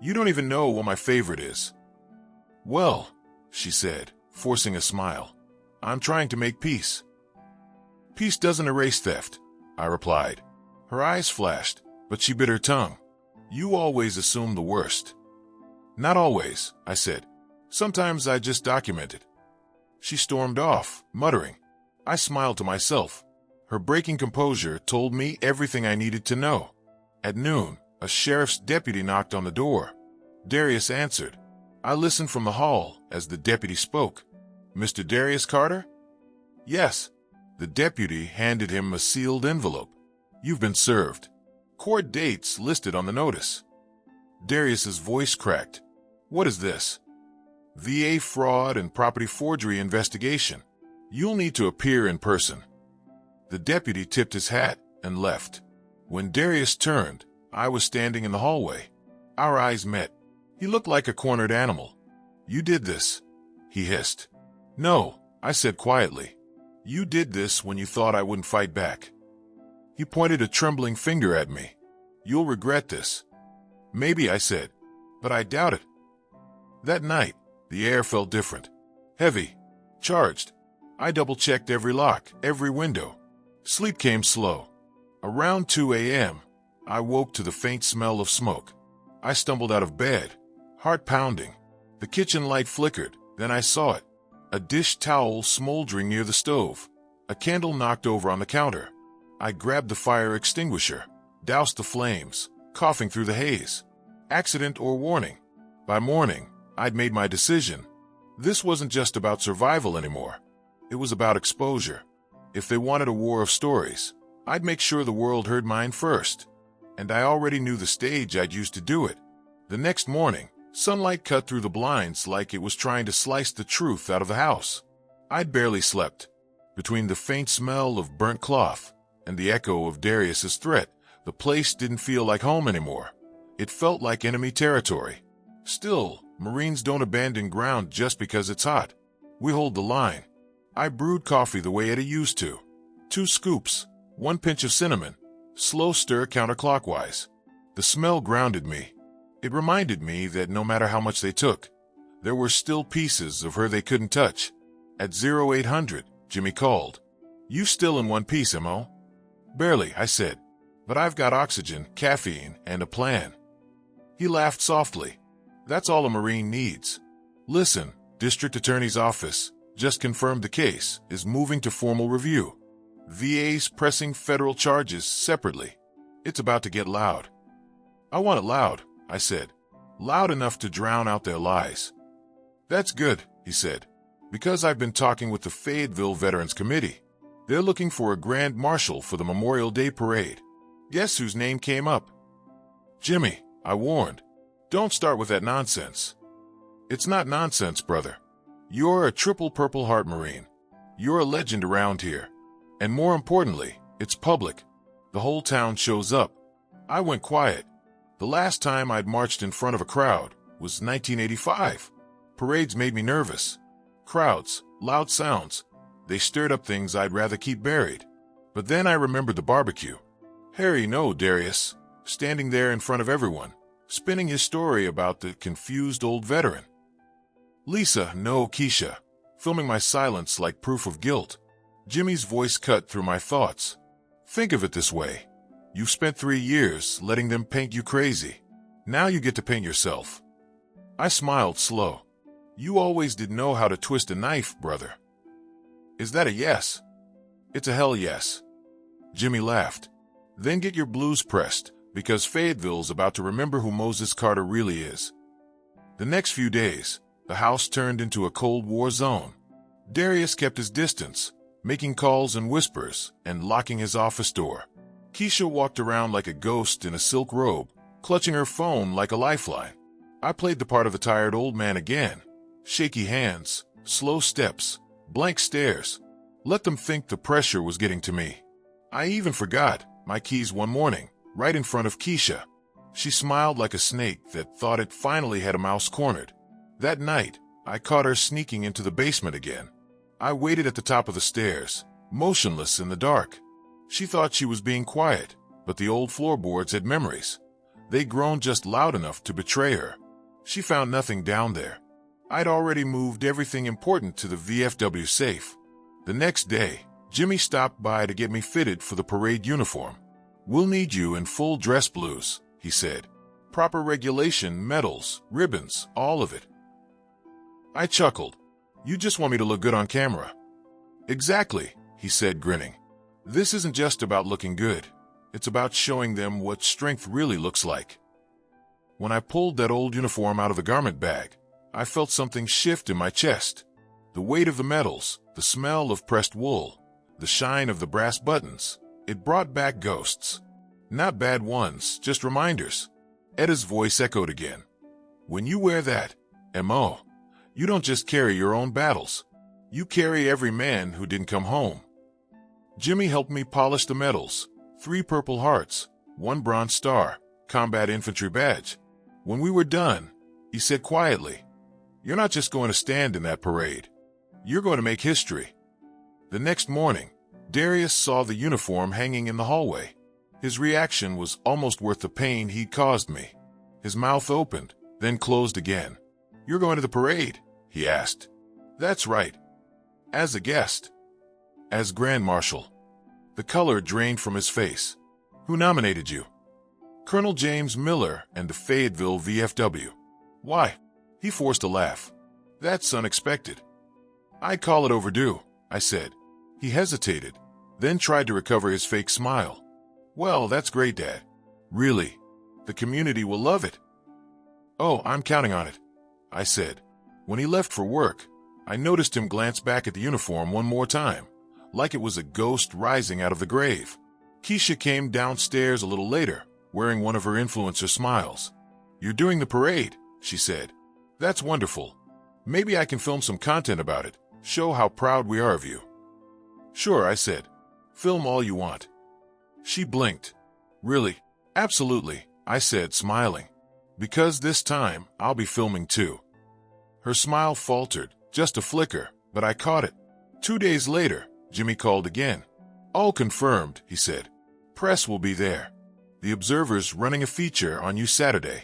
"You don't even know what my favorite is." "Well," she said, forcing a smile, "I'm trying to make peace." "Peace doesn't erase theft," I replied. Her eyes flashed, but she bit her tongue. "You always assume the worst." "Not always," I said. "Sometimes I just document it." She stormed off, muttering. I smiled to myself. Her breaking composure told me everything I needed to know. At noon, a sheriff's deputy knocked on the door. Darius answered. I listened from the hall as the deputy spoke. "Mr. Darius Carter?" "Yes." The deputy handed him a sealed envelope. "You've been served. Court dates listed on the notice." Darius's voice cracked. "What is this?" "VA fraud and property forgery investigation. You'll need to appear in person." The deputy tipped his hat and left. When Darius turned, I was standing in the hallway. Our eyes met. He looked like a cornered animal. "You did this," he hissed. "No," I said quietly. "You did this when you thought I wouldn't fight back." He pointed a trembling finger at me. "You'll regret this." "Maybe," I said, "but I doubt it." That night, the air felt different. Heavy. Charged. I double-checked every lock, every window. Sleep came slow. Around 2 a.m., I woke to the faint smell of smoke. I stumbled out of bed, heart pounding. The kitchen light flickered, then I saw it. A dish towel smoldering near the stove. A candle knocked over on the counter. I grabbed the fire extinguisher, doused the flames, coughing through the haze. Accident or warning? By morning, I'd made my decision. This wasn't just about survival anymore. It was about exposure. If they wanted a war of stories, I'd make sure the world heard mine first. And I already knew the stage I'd use to do it. The next morning, sunlight cut through the blinds like it was trying to slice the truth out of the house. I'd barely slept. Between the faint smell of burnt cloth and the echo of Darius's threat, the place didn't feel like home anymore. It felt like enemy territory. Still, Marines don't abandon ground just because it's hot. We hold the line. I brewed coffee the way Eddie used to. 2 scoops, 1 pinch of cinnamon, slow stir counterclockwise. The smell grounded me. It reminded me that no matter how much they took, there were still pieces of her they couldn't touch. At 0800, Jimmy called. "You still in one piece, Mo?" "Barely," I said. "But I've got oxygen, caffeine, and a plan." He laughed softly. "That's all a Marine needs. Listen, District Attorney's Office, Just confirmed the case is moving to formal review. VA's pressing federal charges separately. It's about to get loud. I want it loud, I said. Loud enough to drown out their lies. That's good, he said, because I've been talking with the Fayetteville Veterans Committee. They're looking for a grand marshal for the Memorial Day parade. Guess whose name came up? Jimmy, I warned. Don't start with that nonsense. It's not nonsense, brother. You're a triple Purple Heart Marine. You're a legend around here. And more importantly, it's public. The whole town shows up. I went quiet. The last time I'd marched in front of a crowd was 1985. Parades made me nervous. Crowds, loud sounds. They stirred up things I'd rather keep buried. But then I remembered the barbecue. Harry, no, Darius, standing there in front of everyone, spinning his story about the confused old veteran. Lisa, no, Keisha, filming my silence like proof of guilt. Jimmy's voice cut through my thoughts. Think of it this way. You've spent 3 years letting them paint you crazy. Now you get to paint yourself. I smiled slow. You always did know how to twist a knife, brother. Is that a yes? It's a hell yes. Jimmy laughed. Then get your blues pressed, because Fayetteville's about to remember who Moses Carter really is. The next few days, the house turned into a Cold War zone. Darius kept his distance, making calls in whispers and locking his office door. Keisha walked around like a ghost in a silk robe, clutching her phone like a lifeline. I played the part of the tired old man again. Shaky hands, slow steps, blank stares. Let them think the pressure was getting to me. I even forgot my keys one morning, right in front of Keisha. She smiled like a snake that thought it finally had a mouse cornered. That night, I caught her sneaking into the basement again. I waited at the top of the stairs, motionless in the dark. She thought she was being quiet, but the old floorboards had memories. They groaned just loud enough to betray her. She found nothing down there. I'd already moved everything important to the VFW safe. The next day, Jimmy stopped by to get me fitted for the parade uniform. We'll need you in full dress blues, he said. Proper regulation, medals, ribbons, all of it. I chuckled. You just want me to look good on camera. Exactly, he said, grinning. This isn't just about looking good. It's about showing them what strength really looks like. When I pulled that old uniform out of the garment bag, I felt something shift in my chest. The weight of the medals, the smell of pressed wool, the shine of the brass buttons. It brought back ghosts. Not bad ones, just reminders. Etta's voice echoed again. When you wear that, M.O., you don't just carry your own battles. You carry every man who didn't come home. Jimmy helped me polish the medals. 3 Purple Hearts, 1 Bronze Star, Combat Infantry Badge. When we were done, he said quietly, You're not just going to stand in that parade. You're going to make history. The next morning, Darius saw the uniform hanging in the hallway. His reaction was almost worth the pain he'd caused me. His mouth opened, then closed again. You're going to the parade? He asked. That's right. As a guest. As Grand Marshal. The color drained from his face. Who nominated you? Colonel James Miller and the Fayetteville VFW. Why? He forced a laugh. That's unexpected. I call it overdue, I said. He hesitated, then tried to recover his fake smile. Well, that's great, Dad. Really. The community will love it. Oh, I'm counting on it, I said. When he left for work, I noticed him glance back at the uniform one more time, like it was a ghost rising out of the grave. Keisha came downstairs a little later, wearing one of her influencer smiles. You're doing the parade, she said. That's wonderful. Maybe I can film some content about it, show how proud we are of you. Sure, I said. Film all you want. She blinked. Really? Absolutely, I said, smiling. Because this time, I'll be filming too. Her smile faltered, just a flicker, but I caught it. 2 days later, Jimmy called again. All confirmed, he said. Press will be there. The Observer's running a feature on you Saturday.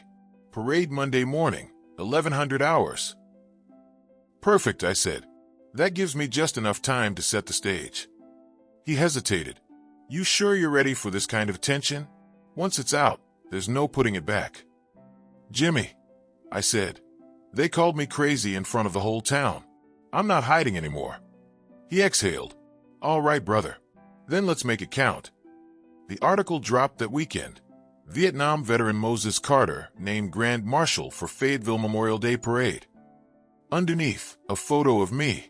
Parade Monday morning, 1100 hours. Perfect, I said. That gives me just enough time to set the stage. He hesitated. You sure you're ready for this kind of attention? Once it's out, there's no putting it back. Jimmy, I said. They called me crazy in front of the whole town. I'm not hiding anymore. He exhaled. All right, brother. Then let's make it count. The article dropped that weekend. Vietnam veteran Moses Carter named Grand Marshal for Fayetteville Memorial Day Parade. Underneath, a photo of me,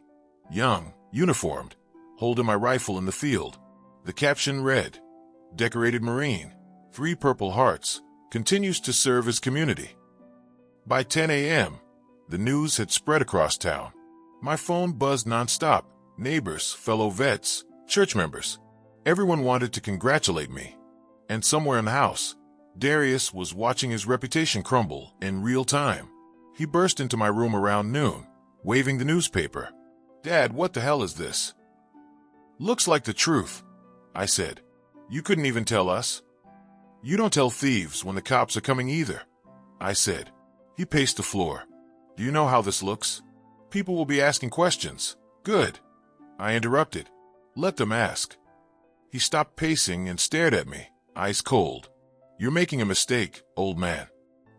young, uniformed, holding my rifle in the field. The caption read, Decorated Marine, 3 Purple Hearts, continues to serve his community. By 10 a.m., the news had spread across town. My phone buzzed nonstop. Neighbors, fellow vets, church members. Everyone wanted to congratulate me. And somewhere in the house, Darius was watching his reputation crumble in real time. He burst into my room around noon, waving the newspaper. Dad, what the hell is this? Looks like the truth, I said. You couldn't even tell us? You don't tell thieves when the cops are coming either, I said. He paced the floor. Do you know how this looks? People will be asking questions. Good. I interrupted. Let them ask. He stopped pacing and stared at me, ice cold. You're making a mistake, old man.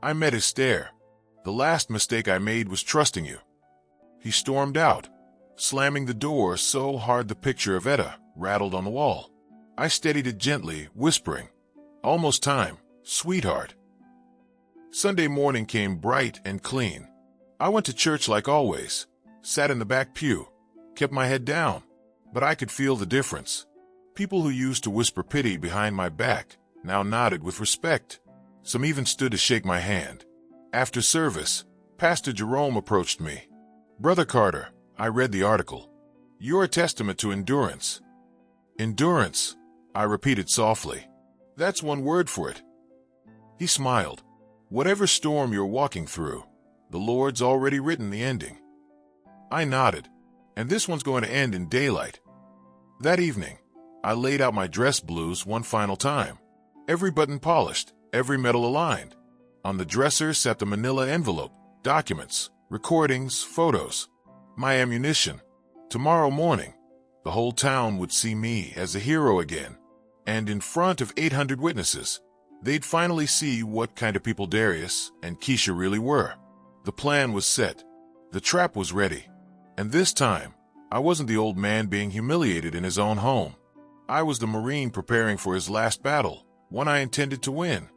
I met his stare. The last mistake I made was trusting you. He stormed out, slamming the door so hard the picture of Etta rattled on the wall. I steadied it gently, whispering, Almost time, sweetheart. Sunday morning came bright and clean. I went to church like always, sat in the back pew, kept my head down, but I could feel the difference. People who used to whisper pity behind my back now nodded with respect. Some even stood to shake my hand. After service, Pastor Jerome approached me. Brother Carter, I read the article. You're a testament to endurance. Endurance, I repeated softly. That's one word for it. He smiled. Whatever storm you're walking through, the Lord's already written the ending. I nodded, and this one's going to end in daylight. That evening, I laid out my dress blues one final time. Every button polished, every medal aligned. On the dresser sat the manila envelope, documents, recordings, photos, my ammunition. Tomorrow morning, the whole town would see me as a hero again. And in front of 800 witnesses, they'd finally see what kind of people Darius and Keisha really were. The plan was set. The trap was ready. And this time, I wasn't the old man being humiliated in his own home. I was the Marine preparing for his last battle, one I intended to win.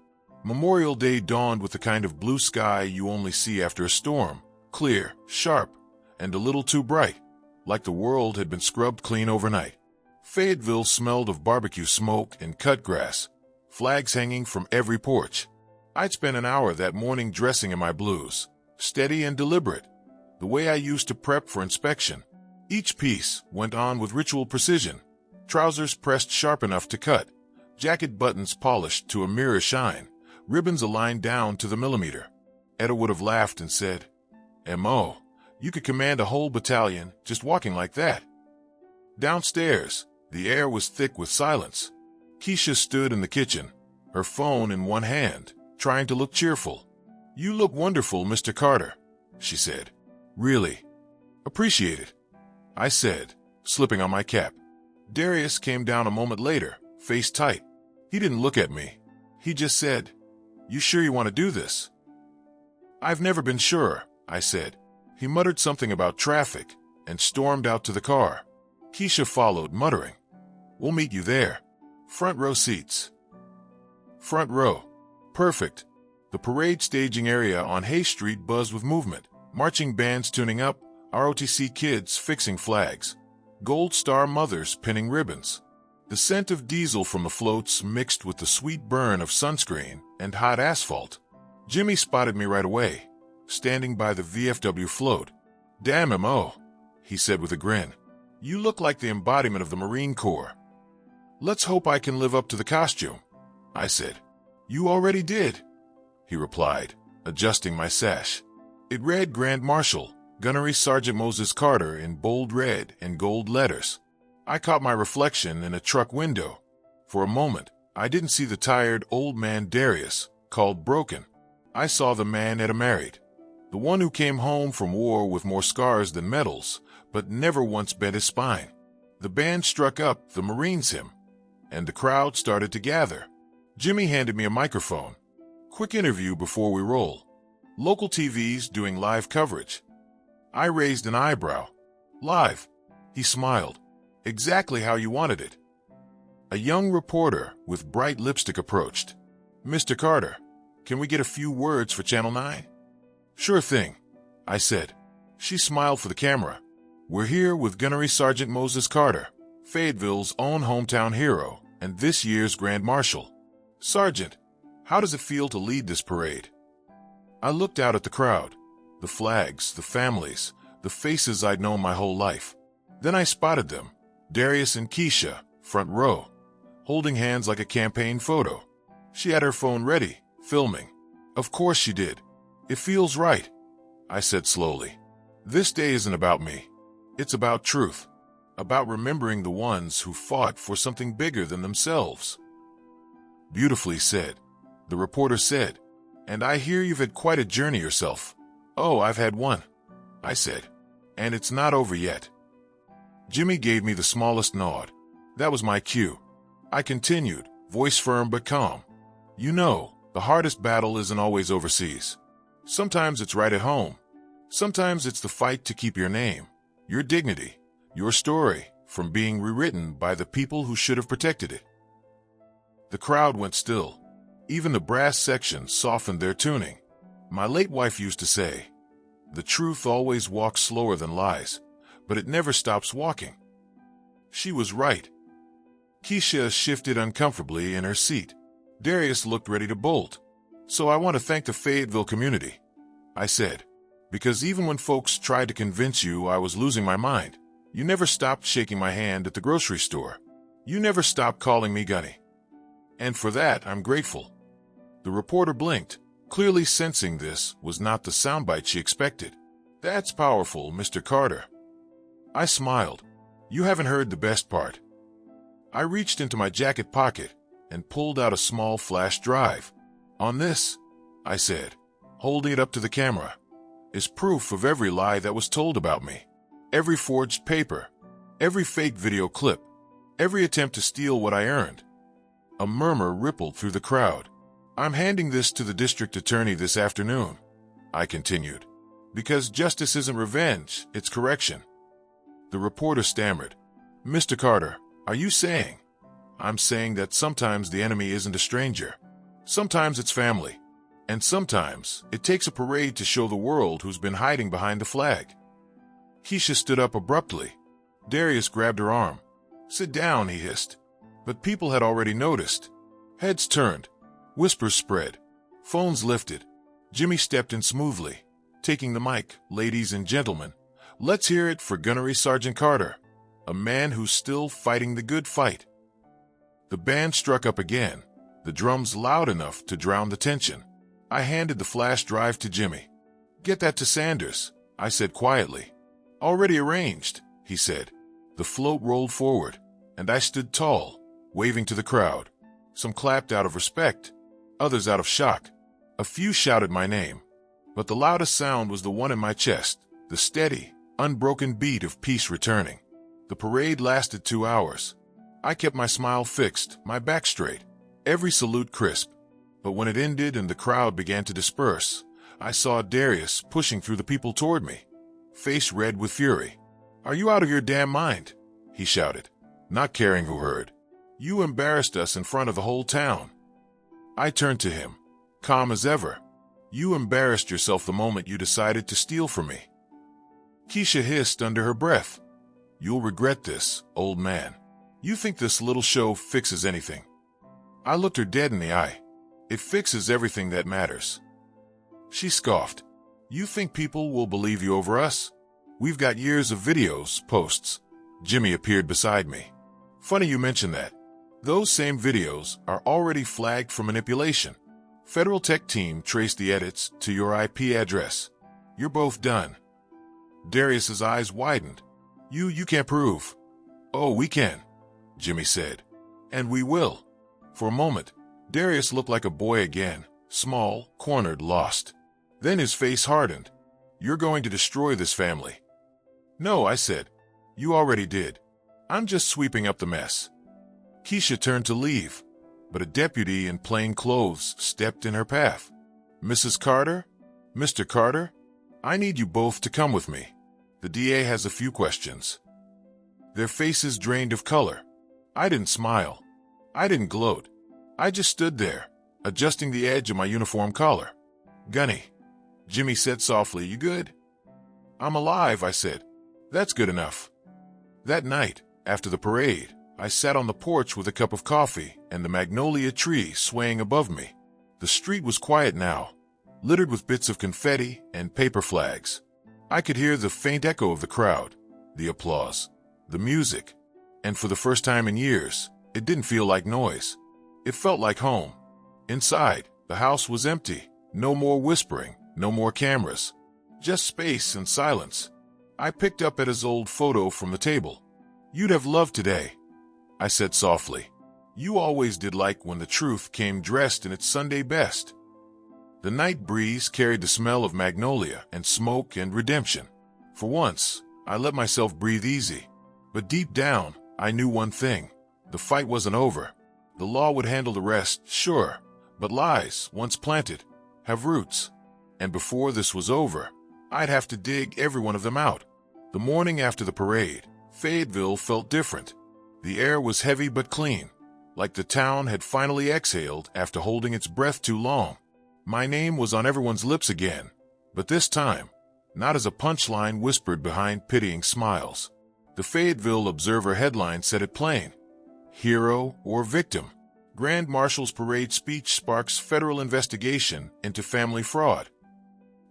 Memorial Day dawned with the kind of blue sky you only see after a storm, clear, sharp, and a little too bright, like the world had been scrubbed clean overnight. Fayetteville smelled of barbecue smoke and cut grass, flags hanging from every porch. I'd spent an hour that morning dressing in my blues, steady and deliberate, the way I used to prep for inspection. Each piece went on with ritual precision, trousers pressed sharp enough to cut, jacket buttons polished to a mirror shine, ribbons aligned down to the millimeter. Etta would have laughed and said, M.O., you could command a whole battalion just walking like that. Downstairs, the air was thick with silence. Keisha stood in the kitchen, her phone in one hand, trying to look cheerful. You look wonderful, Mr. Carter, she said. Really? Appreciate it, I said, slipping on my cap. Darius came down a moment later, face tight. He didn't look at me. He just said, You sure you want to do this? I've never been sure, I said. He muttered something about traffic and stormed out to the car. Keisha followed, muttering, We'll meet you there. Front row seats. Front row. Perfect. The parade staging area on Hay Street buzzed with movement. Marching bands tuning up, ROTC kids fixing flags, Gold Star mothers pinning ribbons. The scent of diesel from the floats mixed with the sweet burn of sunscreen and hot asphalt. Jimmy spotted me right away, standing by the VFW float. Damn M.O., he said with a grin. You look like the embodiment of the Marine Corps. Let's hope I can live up to the costume, I said. You already did, he replied, adjusting my sash. It read Grand Marshal, Gunnery Sergeant Moses Carter in bold red and gold letters. I caught my reflection in a truck window. For a moment, I didn't see the tired old man Darius, called broken. I saw the man Etta married, the one who came home from war with more scars than medals, but never once bent his spine. The band struck up the Marines hymn, and the crowd started to gather. Jimmy handed me a microphone. Quick interview before we roll. Local TV's doing live coverage. I raised an eyebrow. Live. He smiled. Exactly how you wanted it. A young reporter with bright lipstick approached. Mr. Carter, can we get a few words for Channel 9? Sure thing, I said. She smiled for the camera. We're here with Gunnery Sergeant Moses Carter, Fayetteville's own hometown hero and this year's Grand Marshal. Sergeant, how does it feel to lead this parade? I looked out at the crowd, the flags, the families, the faces I'd known my whole life. Then I spotted them, Darius and Keisha, front row, holding hands like a campaign photo. She had her phone ready, filming. Of course she did. It feels right, I said slowly. This day isn't about me. It's about truth, about remembering the ones who fought for something bigger than themselves. Beautifully said, the reporter said. And I hear you've had quite a journey yourself. Oh, I've had one, I said. And it's not over yet. Jimmy gave me the smallest nod. That was my cue. I continued, voice firm but calm. You know, the hardest battle isn't always overseas. Sometimes it's right at home. Sometimes it's the fight to keep your name, your dignity, your story from being rewritten by the people who should have protected it. The crowd went still. Even the brass section softened their tuning. My late wife used to say, the truth always walks slower than lies, but it never stops walking. She was right. Keisha shifted uncomfortably in her seat. Darius looked ready to bolt. So I want to thank the Fayetteville community, I said, because even when folks tried to convince you I was losing my mind, you never stopped shaking my hand at the grocery store. You never stopped calling me Gunny. And for that, I'm grateful. The reporter blinked, clearly sensing this was not the soundbite she expected. That's powerful, Mr. Carter. I smiled. You haven't heard the best part. I reached into my jacket pocket and pulled out a small flash drive. On this, I said, holding it up to the camera, is proof of every lie that was told about me. Every forged paper, every fake video clip, every attempt to steal what I earned. A murmur rippled through the crowd. I'm handing this to the district attorney this afternoon, I continued, because justice isn't revenge, it's correction. The reporter stammered. Mr. Carter, are you saying? I'm saying that sometimes the enemy isn't a stranger. Sometimes it's family. And sometimes it takes a parade to show the world who's been hiding behind the flag. Keisha stood up abruptly. Darius grabbed her arm. Sit down, he hissed. But people had already noticed. Heads turned. Whispers spread. Phones lifted. Jimmy stepped in smoothly, taking the mic. Ladies and gentlemen, let's hear it for Gunnery Sergeant Carter, a man who's still fighting the good fight. The band struck up again, the drums loud enough to drown the tension. I handed the flash drive to Jimmy. Get that to Sanders, I said quietly. Already arranged, he said. The float rolled forward, and I stood tall, waving to the crowd. Some clapped out of respect, others out of shock. A few shouted my name, but the loudest sound was the one in my chest, the steady, unbroken beat of peace returning. The parade lasted 2 hours. I kept my smile fixed, my back straight, every salute crisp. But when it ended and the crowd began to disperse, I saw Darius pushing through the people toward me, face red with fury. Are you out of your damn mind? He shouted, not caring who heard. You embarrassed us in front of the whole town. I turned to him, calm as ever. You embarrassed yourself the moment you decided to steal from me. Keisha hissed under her breath. You'll regret this, old man. You think this little show fixes anything? I looked her dead in the eye. It fixes everything that matters. She scoffed. You think people will believe you over us? We've got years of videos, posts. Jimmy appeared beside me. Funny you mention that. Those same videos are already flagged for manipulation. Federal tech team traced the edits to your IP address. You're both done. Darius's eyes widened. You can't prove. Oh, we can, Jimmy said. And we will. For a moment, Darius looked like a boy again, small, cornered, lost. Then his face hardened. You're going to destroy this family. No, I said. You already did. I'm just sweeping up the mess. Keisha turned to leave, but a deputy in plain clothes stepped in her path. Mrs. Carter? Mr. Carter? I need you both to come with me. The DA has a few questions. Their faces drained of color. I didn't smile. I didn't gloat. I just stood there, adjusting the edge of my uniform collar. "Gunny," Jimmy said softly, "you good?" "I'm alive," I said. "That's good enough." That night, after the parade, I sat on the porch with a cup of coffee and the magnolia tree swaying above me. The street was quiet now, littered with bits of confetti and paper flags. I could hear the faint echo of the crowd, the applause, the music, and for the first time in years, it didn't feel like noise. It felt like home. Inside, the house was empty. No more whispering, no more cameras. Just space and silence. I picked up at his old photo from the table. "You'd have loved today," I said softly. "You always did like when the truth came dressed in its Sunday best." The night breeze carried the smell of magnolia and smoke and redemption. For once, I let myself breathe easy. But deep down, I knew one thing. The fight wasn't over. The law would handle the rest, sure, but lies, once planted, have roots. And before this was over, I'd have to dig every one of them out. The morning after the parade, Fayetteville felt different. The air was heavy but clean, like the town had finally exhaled after holding its breath too long. My name was on everyone's lips again, but this time, not as a punchline whispered behind pitying smiles. The Fayetteville Observer headline said it plain: "Hero or victim? Grand Marshal's parade speech sparks federal investigation into family fraud."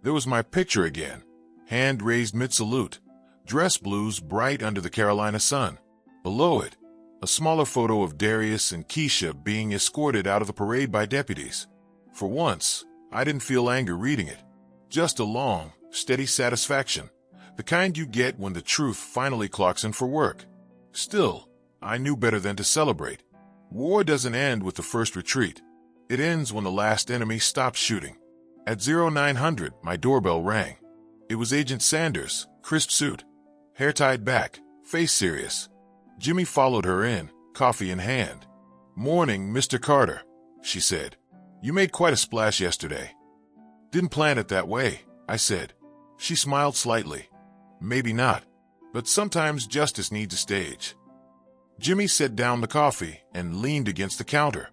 There was my picture again, hand raised mid-salute, dress blues bright under the Carolina sun. Below it, a smaller photo of Darius and Keisha being escorted out of the parade by deputies. For once, I didn't feel anger reading it, just a long, steady satisfaction, the kind you get when the truth finally clocks in for work. Still, I knew better than to celebrate. War doesn't end with the first retreat. It ends when the last enemy stops shooting. At 0900, my doorbell rang. It was Agent Sanders, crisp suit, hair tied back, face serious. Jimmy followed her in, coffee in hand. "Morning, Mr. Carter," she said. "You made quite a splash yesterday." "Didn't plan it that way," I said. She smiled slightly. "Maybe not, but sometimes justice needs a stage." Jimmy set down the coffee and leaned against the counter.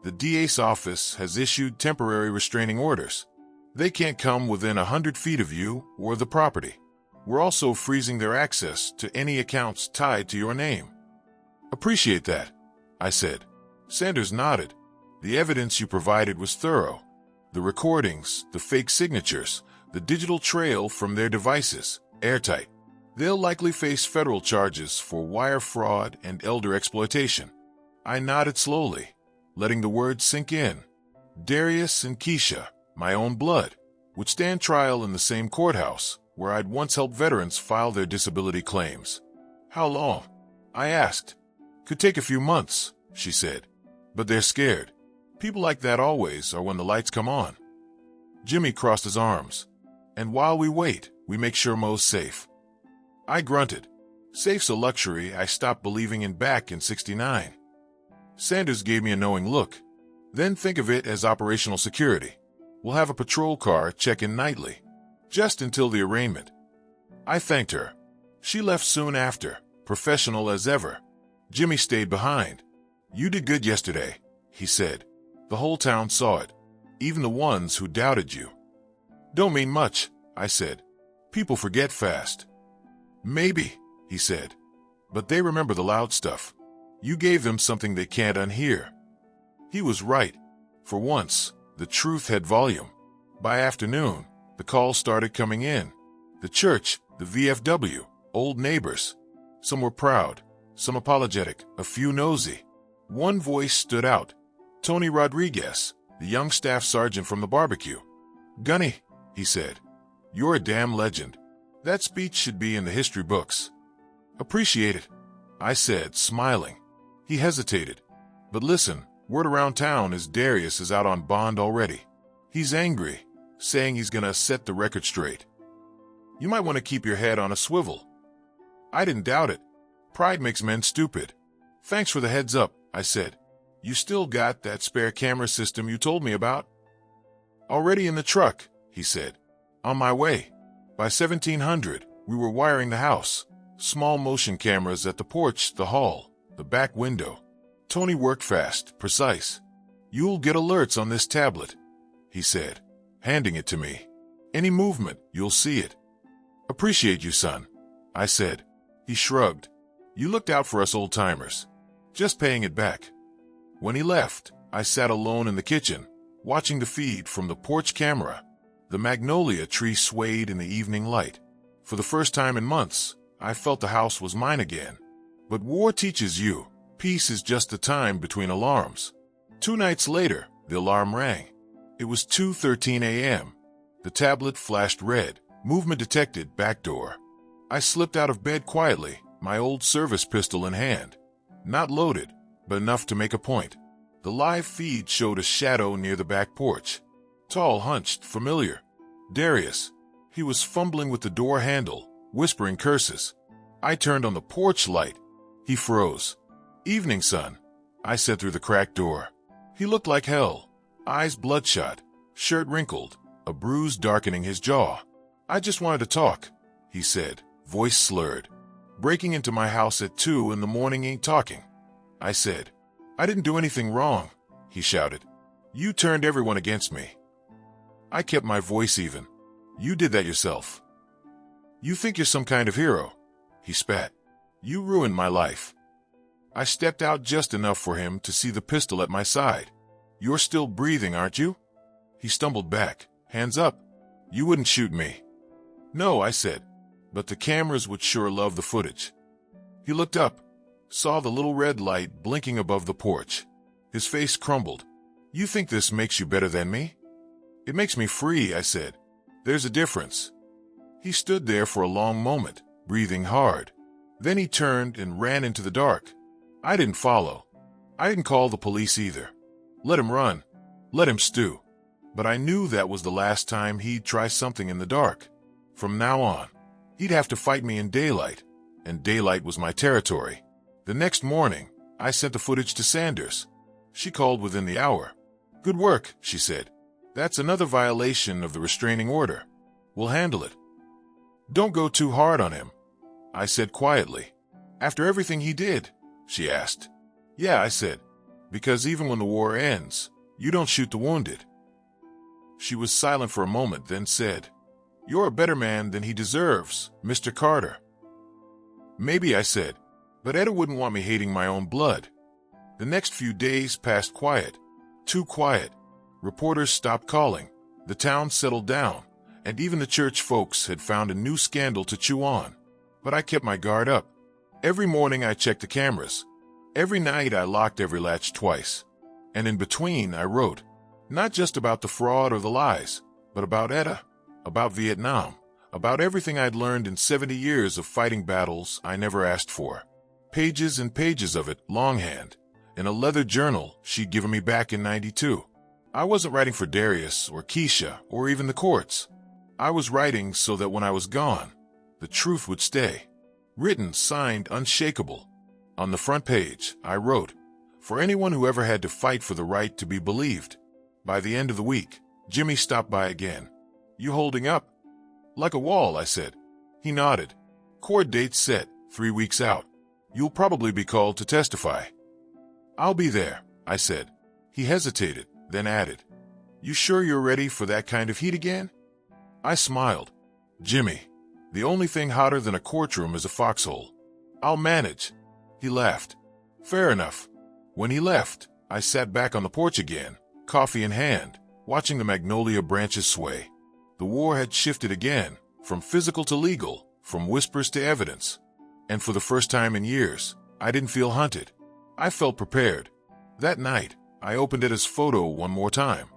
"The DA's office has issued temporary restraining orders. They can't come within 100 feet of you or the property. We're also freezing their access to any accounts tied to your name." "Appreciate that," I said. Sanders nodded. "The evidence you provided was thorough. The recordings, the fake signatures, the digital trail from their devices, airtight. They'll likely face federal charges for wire fraud and elder exploitation." I nodded slowly, letting the words sink in. Darius and Keisha, my own blood, would stand trial in the same courthouse where I'd once helped veterans file their disability claims. "How long?" I asked. "Could take a few months," she said. "But they're scared. People like that always are when the lights come on." Jimmy crossed his arms. "And while we wait, we make sure Mo's safe." I grunted. Safe's a luxury I stopped believing in back in '69. Sanders gave me a knowing look. "Then think of it as operational security. We'll have a patrol car check in nightly, just until the arraignment." I thanked her. She left soon after, professional as ever. Jimmy stayed behind. "You did good yesterday," he said. "The whole town saw it, even the ones who doubted you." "Don't mean much," I said. "People forget fast." "Maybe," he said. "But they remember the loud stuff. You gave them something they can't unhear." He was right. For once, the truth had volume. By afternoon, the calls started coming in. The church, the VFW, old neighbors. Some were proud, some apologetic, a few nosy. One voice stood out. Tony Rodriguez, the young staff sergeant from the barbecue. "Gunny," he said, "you're a damn legend. That speech should be in the history books." "Appreciate it," I said, smiling. He hesitated. "But listen, word around town is Darius is out on bond already. He's angry, saying he's gonna set the record straight. You might want to keep your head on a swivel." I didn't doubt it. Pride makes men stupid. "Thanks for the heads up," I said. "You still got that spare camera system you told me about?" "Already in the truck," he said. "On my way. By 1700, We were wiring the house. Small motion cameras at the porch, the hall, the back window. Tony worked fast, precise. "You'll get alerts on this tablet," he said, handing it to me. "Any movement, you'll see it." "Appreciate you, son," I said. He shrugged. "You looked out for us old-timers. Just paying it back." When he left, I sat alone in the kitchen, watching the feed from the porch camera. The magnolia tree swayed in the evening light. For the first time in months, I felt the house was mine again. But war teaches you, peace is just the time between alarms. 2 nights later, the alarm rang. It was 2:13 a.m. The tablet flashed red. Movement detected, back door. I slipped out of bed quietly, my old service pistol in hand. Not loaded, but enough to make a point. The live feed showed a shadow near the back porch. Tall, hunched, familiar. Darius. He was fumbling with the door handle, whispering curses. I turned on the porch light. He froze. "Evening, son," I said through the cracked door. He looked like hell. Eyes bloodshot, shirt wrinkled, a bruise darkening his jaw. "I just wanted to talk," he said, voice slurred. "Breaking into my house at 2 in the morning ain't talking," I said. "I didn't do anything wrong," he shouted. "You turned everyone against me." I kept my voice even. "You did that yourself. You think you're some kind of hero," he spat. "You ruined my life." I stepped out just enough for him to see the pistol at my side. "You're still breathing, aren't you?" He stumbled back, hands up. "You wouldn't shoot me." "No," I said, "but the cameras would sure love the footage." He looked up, saw the little red light blinking above the porch. His face crumbled. "You think this makes you better than me?" "It makes me free," I said. "There's a difference." He stood there for a long moment, breathing hard. Then he turned and ran into the dark. I didn't follow. I didn't call the police either. Let him run. Let him stew. But I knew that was the last time he'd try something in the dark. From now on, he'd have to fight me in daylight, and daylight was my territory. The next morning, I sent the footage to Sanders. She called within the hour. "Good work," she said. "That's another violation of the restraining order. We'll handle it." "Don't go too hard on him," I said quietly. "After everything he did?" she asked. "Yeah," I said, "because even when the war ends, you don't shoot the wounded." She was silent for a moment, then said, "You're a better man than he deserves, Mr. Carter." "Maybe," I said, "but Etta wouldn't want me hating my own blood." The next few days passed quiet. Too quiet. Reporters stopped calling. The town settled down, and even the church folks had found a new scandal to chew on. But I kept my guard up. Every morning I checked the cameras. Every night I locked every latch twice. And in between I wrote, not just about the fraud or the lies, but about Etta, about Vietnam, about everything I'd learned in 70 years of fighting battles I never asked for. Pages and pages of it, longhand, in a leather journal she'd given me back in '92. I wasn't writing for Darius or Keisha or even the courts. I was writing so that when I was gone, the truth would stay. Written, signed, unshakable. On the front page, I wrote, "For anyone who ever had to fight for the right to be believed." By the end of the week, Jimmy stopped by again. "You holding up?" "Like a wall," I said. He nodded. "Court date set, 3 weeks out. You'll probably be called to testify." "I'll be there," I said. He hesitated, then added, "You sure you're ready for that kind of heat again?" I smiled. "Jimmy, the only thing hotter than a courtroom is a foxhole. I'll manage." He laughed. "Fair enough." When he left, I sat back on the porch again, coffee in hand, watching the magnolia branches sway. The war had shifted again, from physical to legal, from whispers to evidence. And for the first time in years, I didn't feel hunted. I felt prepared. That night, I opened Etta's photo one more time.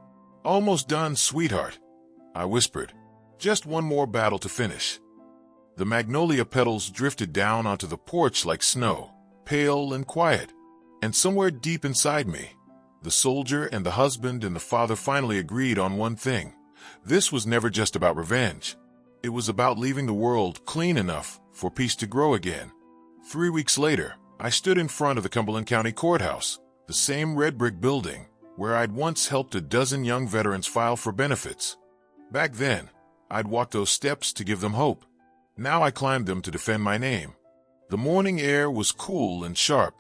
"Almost done, sweetheart," I whispered. "Just one more battle to finish." The magnolia petals drifted down onto the porch like snow, pale and quiet. And somewhere deep inside me, the soldier and the husband and the father finally agreed on one thing. This was never just about revenge. It was about leaving the world clean enough for peace to grow again. 3 weeks later, I stood in front of the Cumberland County Courthouse, the same red brick building where I'd once helped a dozen young veterans file for benefits. Back then, I'd walked those steps to give them hope. Now I climbed them to defend my name. The morning air was cool and sharp,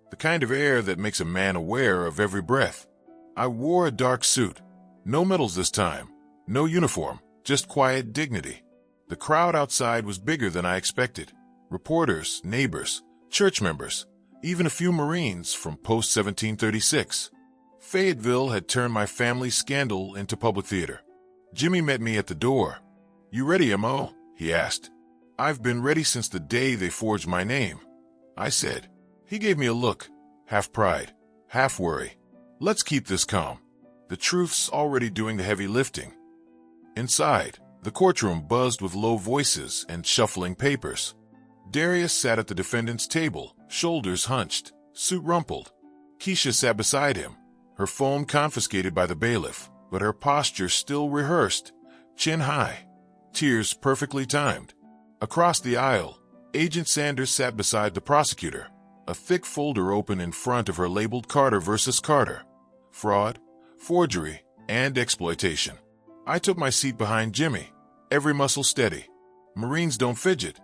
the kind of air that makes a man aware of every breath. I wore a dark suit. No medals this time, no uniform, just quiet dignity. The crowd outside was bigger than I expected. Reporters, neighbors, church members, even a few Marines from post-1736. Fayetteville had turned my family's scandal into public theater. Jimmy met me at the door. "You ready, M.O.?" he asked. "I've been ready since the day they forged my name," I said. He gave me a look, half pride, half worry. "Let's keep this calm. The truth's already doing the heavy lifting." Inside, the courtroom buzzed with low voices and shuffling papers. Darius sat at the defendant's table, shoulders hunched, suit rumpled. Keisha sat beside him, her phone confiscated by the bailiff, but her posture still rehearsed, chin high, tears perfectly timed. Across the aisle, Agent Sanders sat beside the prosecutor, a thick folder open in front of her labeled Carter versus Carter. Fraud, forgery, and exploitation. I took my seat behind Jimmy, every muscle steady. Marines don't fidget.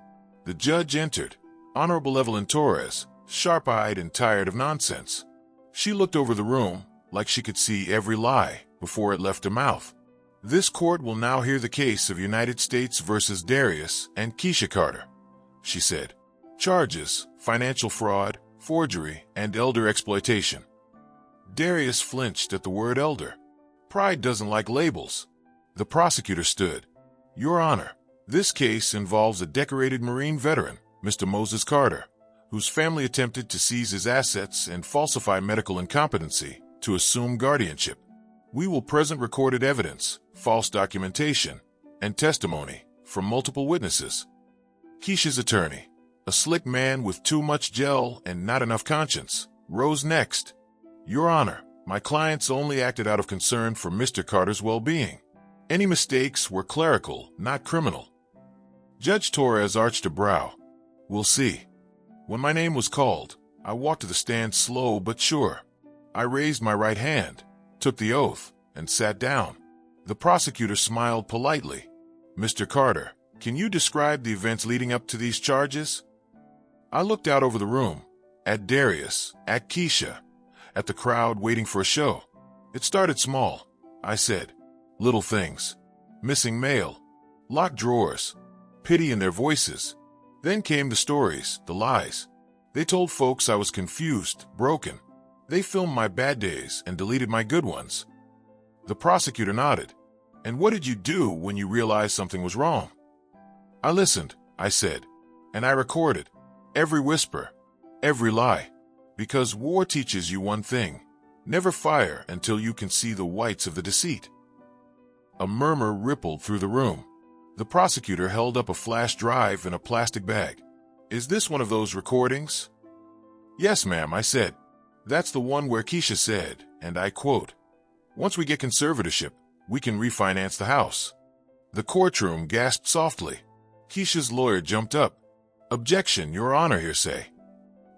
The judge entered, Honorable Evelyn Torres, sharp-eyed and tired of nonsense. She looked over the room like she could see every lie before it left her mouth. "This court will now hear the case of United States versus Darius and Keisha Carter," she said. "Charges, financial fraud, forgery, and elder exploitation." Darius flinched at the word elder. Pride doesn't like labels. The prosecutor stood. "Your Honor, this case involves a decorated Marine veteran, Mr. Moses Carter, whose family attempted to seize his assets and falsify medical incompetency to assume guardianship. We will present recorded evidence, false documentation, and testimony from multiple witnesses." Keisha's attorney, a slick man with too much gel and not enough conscience, rose next. "Your Honor, my clients only acted out of concern for Mr. Carter's well-being. Any mistakes were clerical, not criminal." Judge Torres arched a brow. "We'll see." When my name was called, I walked to the stand slow but sure. I raised my right hand, took the oath, and sat down. The prosecutor smiled politely. "Mr. Carter, can you describe the events leading up to these charges?" I looked out over the room, at Darius, at Keisha, at the crowd waiting for a show. "It started small," I said. "Little things. Missing mail, locked drawers, pity in their voices. Then came the stories, the lies. They told folks I was confused, broken. They filmed my bad days and deleted my good ones." The prosecutor nodded. "And what did you do when you realized something was wrong?" "I listened," I said, "and I recorded. Every whisper, every lie. Because war teaches you one thing. Never fire until you can see the whites of the deceit." A murmur rippled through the room. The prosecutor held up a flash drive in a plastic bag. "Is this one of those recordings?" "Yes, ma'am," I said. "That's the one where Keisha said, and I quote, 'Once we get conservatorship, we can refinance the house.'" The courtroom gasped softly. Keisha's lawyer jumped up. "Objection, Your Honor, hearsay."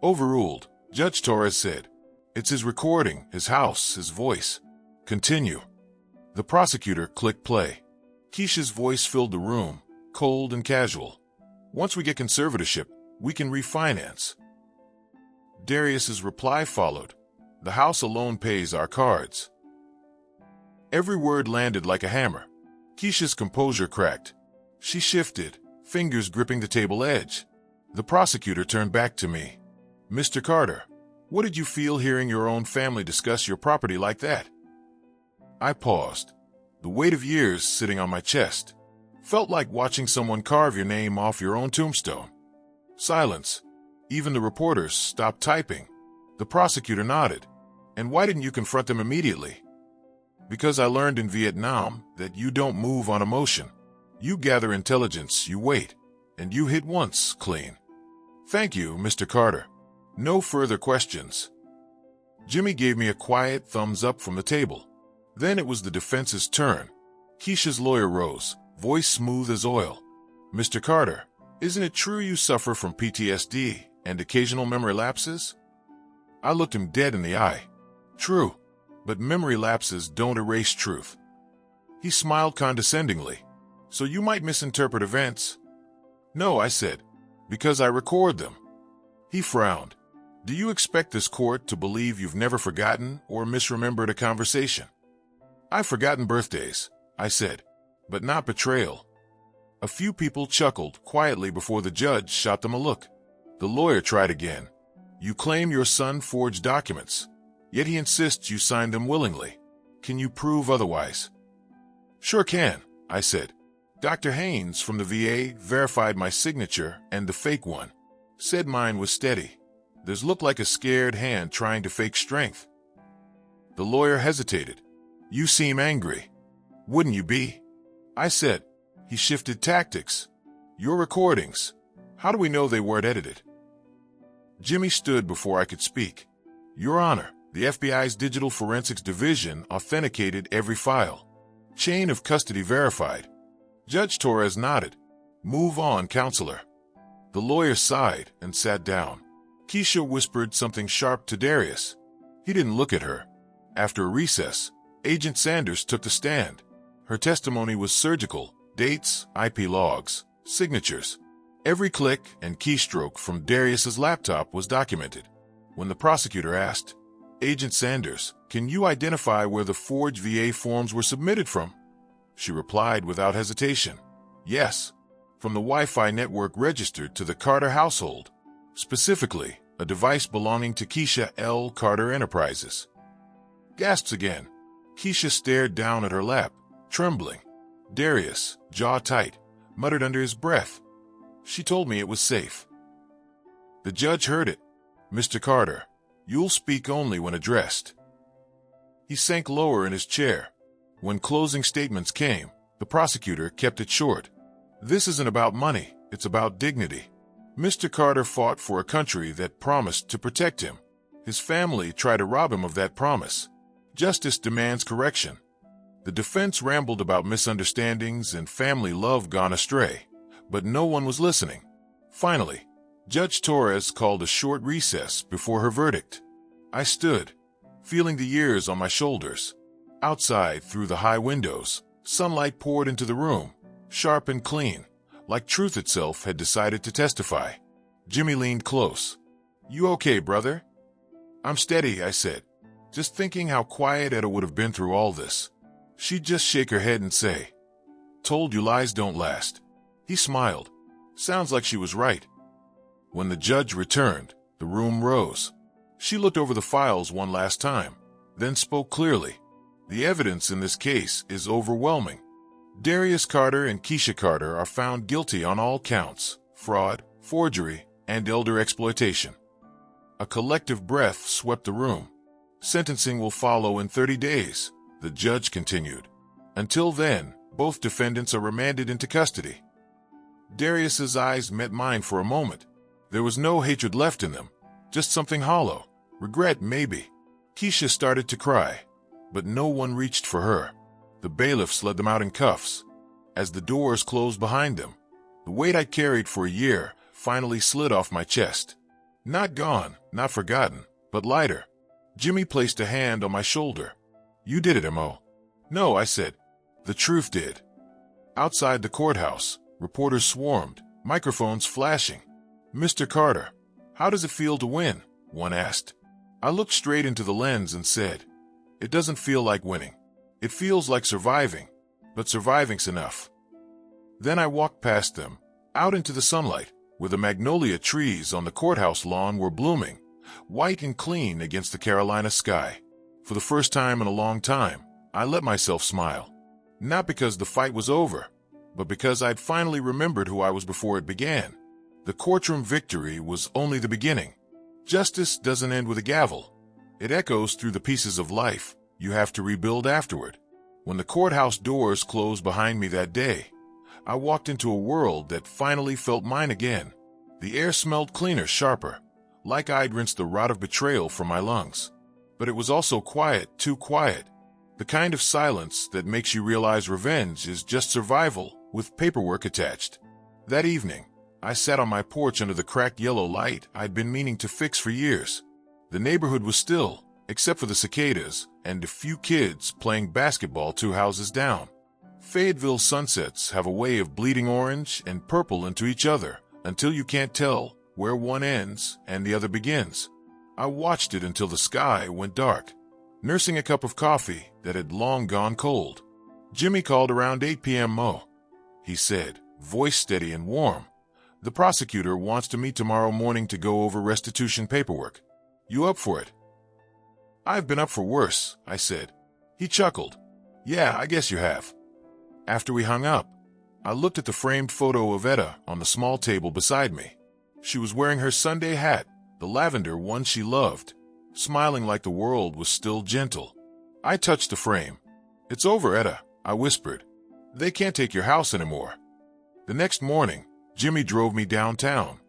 "Overruled," Judge Torres said. "It's his recording, his house, his voice. Continue." The prosecutor clicked play. Keisha's voice filled the room, cold and casual. "Once we get conservatorship, we can refinance." Darius's reply followed. "The house alone pays our cards." Every word landed like a hammer. Keisha's composure cracked. She shifted, fingers gripping the table edge. The prosecutor turned back to me. "Mr. Carter, what did you feel hearing your own family discuss your property like that?" I paused, the weight of years sitting on my chest. Felt like watching someone carve your name off your own tombstone. Silence. Even the reporters stopped typing. The prosecutor nodded. "And why didn't you confront them immediately?" "Because I learned in Vietnam that you don't move on emotion. You gather intelligence, you wait, and you hit once, clean." "Thank you, Mr. Carter. No further questions." Jimmy gave me a quiet thumbs up from the table. Then it was the defense's turn. Keisha's lawyer rose, voice smooth as oil. "Mr. Carter, isn't it true you suffer from PTSD and occasional memory lapses?" I looked him dead in the eye. "True, but memory lapses don't erase truth." He smiled condescendingly. "So you might misinterpret events?" No, I said, because I record them. He frowned. Do you expect this court to believe you've never forgotten or misremembered a conversation? I've forgotten birthdays, I said, but not betrayal. A few people chuckled quietly before the judge shot them a look. The lawyer tried again. You claim your son forged documents, yet he insists you signed them willingly. Can you prove otherwise? Sure can, I said. Dr. Haynes from the VA verified my signature and the fake one. Said mine was steady. This looked like a scared hand trying to fake strength. The lawyer hesitated. You seem angry. Wouldn't you be? I said. He shifted tactics. Your recordings. How do we know they weren't edited? Jimmy stood before I could speak. Your Honor, the FBI's Digital Forensics Division authenticated every file. Chain of custody verified. Judge Torres nodded. Move on, counselor. The lawyer sighed and sat down. Keisha whispered something sharp to Darius. He didn't look at her. After a recess, Agent Sanders took the stand. Her testimony was surgical. Dates, IP logs, signatures. Every click and keystroke from Darius's laptop was documented. When the prosecutor asked, Agent Sanders, can you identify where the forged VA forms were submitted from? She replied without hesitation. Yes, from the Wi-Fi network registered to the Carter household. Specifically, a device belonging to Keisha L. Carter Enterprises. Gasps again. Keisha stared down at her lap, trembling. Darius, jaw tight, muttered under his breath. She told me it was safe. The judge heard it. Mr. Carter, you'll speak only when addressed. He sank lower in his chair. When closing statements came, the prosecutor kept it short. This isn't about money, it's about dignity. Mr. Carter fought for a country that promised to protect him. His family tried to rob him of that promise. Justice demands correction. The defense rambled about misunderstandings and family love gone astray, but no one was listening. Finally, Judge Torres called a short recess before her verdict. I stood, feeling the years on my shoulders. Outside, through the high windows, sunlight poured into the room, sharp and clean, like truth itself had decided to testify. Jimmy leaned close. You okay, brother? I'm steady, I said, just thinking how quiet Etta would have been through all this. She'd just shake her head and say, Told you lies don't last. He smiled. Sounds like she was right. When the judge returned, the room rose. She looked over the files one last time, then spoke clearly. The evidence in this case is overwhelming. Darius Carter and Keisha Carter are found guilty on all counts: fraud, forgery, and elder exploitation. A collective breath swept the room. Sentencing will follow in 30 days. The judge continued. Until then, both defendants are remanded into custody. Darius's eyes met mine for a moment. There was no hatred left in them, just something hollow. Regret, maybe. Keisha started to cry, but no one reached for her. The bailiffs led them out in cuffs. As the doors closed behind them, the weight I carried for a year finally slid off my chest. Not gone, not forgotten, but lighter. Jimmy placed a hand on my shoulder. You did it, M.O. No, I said. The truth did. Outside the courthouse, reporters swarmed, microphones flashing. Mr. Carter, how does it feel to win? One asked. I looked straight into the lens and said, It doesn't feel like winning. It feels like surviving, but surviving's enough. Then I walked past them, out into the sunlight, where the magnolia trees on the courthouse lawn were blooming, white and clean against the Carolina sky. For the first time in a long time, I let myself smile. Not because the fight was over, but because I'd finally remembered who I was before it began. The courtroom victory was only the beginning. Justice doesn't end with a gavel. It echoes through the pieces of life you have to rebuild afterward. When the courthouse doors closed behind me that day, I walked into a world that finally felt mine again. The air smelled cleaner, sharper, like I'd rinsed the rot of betrayal from my lungs. But it was also quiet, too quiet. The kind of silence that makes you realize revenge is just survival with paperwork attached. That evening, I sat on my porch under the cracked yellow light I'd been meaning to fix for years. The neighborhood was still, except for the cicadas and a few kids playing basketball 2 houses down. Fayetteville sunsets have a way of bleeding orange and purple into each other until you can't tell where one ends and the other begins. I watched it until the sky went dark, nursing a cup of coffee that had long gone cold. Jimmy called around 8 p.m. Mo, he said, voice steady and warm. The prosecutor wants to meet tomorrow morning to go over restitution paperwork. You up for it? I've been up for worse, I said. He chuckled. Yeah, I guess you have. After we hung up, I looked at the framed photo of Etta on the small table beside me. She was wearing her Sunday hat, the lavender one she loved, smiling like the world was still gentle. I touched the frame. It's over, Etta, I whispered. They can't take your house anymore. The next morning, Jimmy drove me downtown.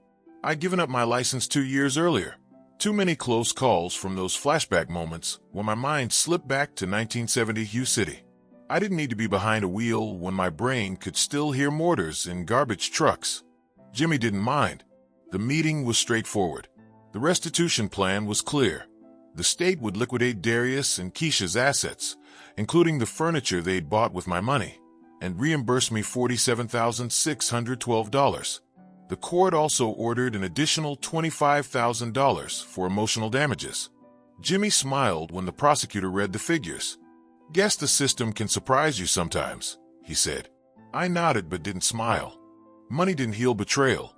I'd given up my license 2 years earlier. Too many close calls from those flashback moments when my mind slipped back to 1970 Hugh City. I didn't need to be behind a wheel when my brain could still hear mortars in garbage trucks. Jimmy didn't mind. The meeting was straightforward. The restitution plan was clear. The state would liquidate Darius and Keisha's assets, including the furniture they'd bought with my money, and reimburse me $47,612. The court also ordered an additional $25,000 for emotional damages. Jimmy smiled when the prosecutor read the figures. Guess the system can surprise you sometimes, he said. I nodded but didn't smile. Money didn't heal betrayal.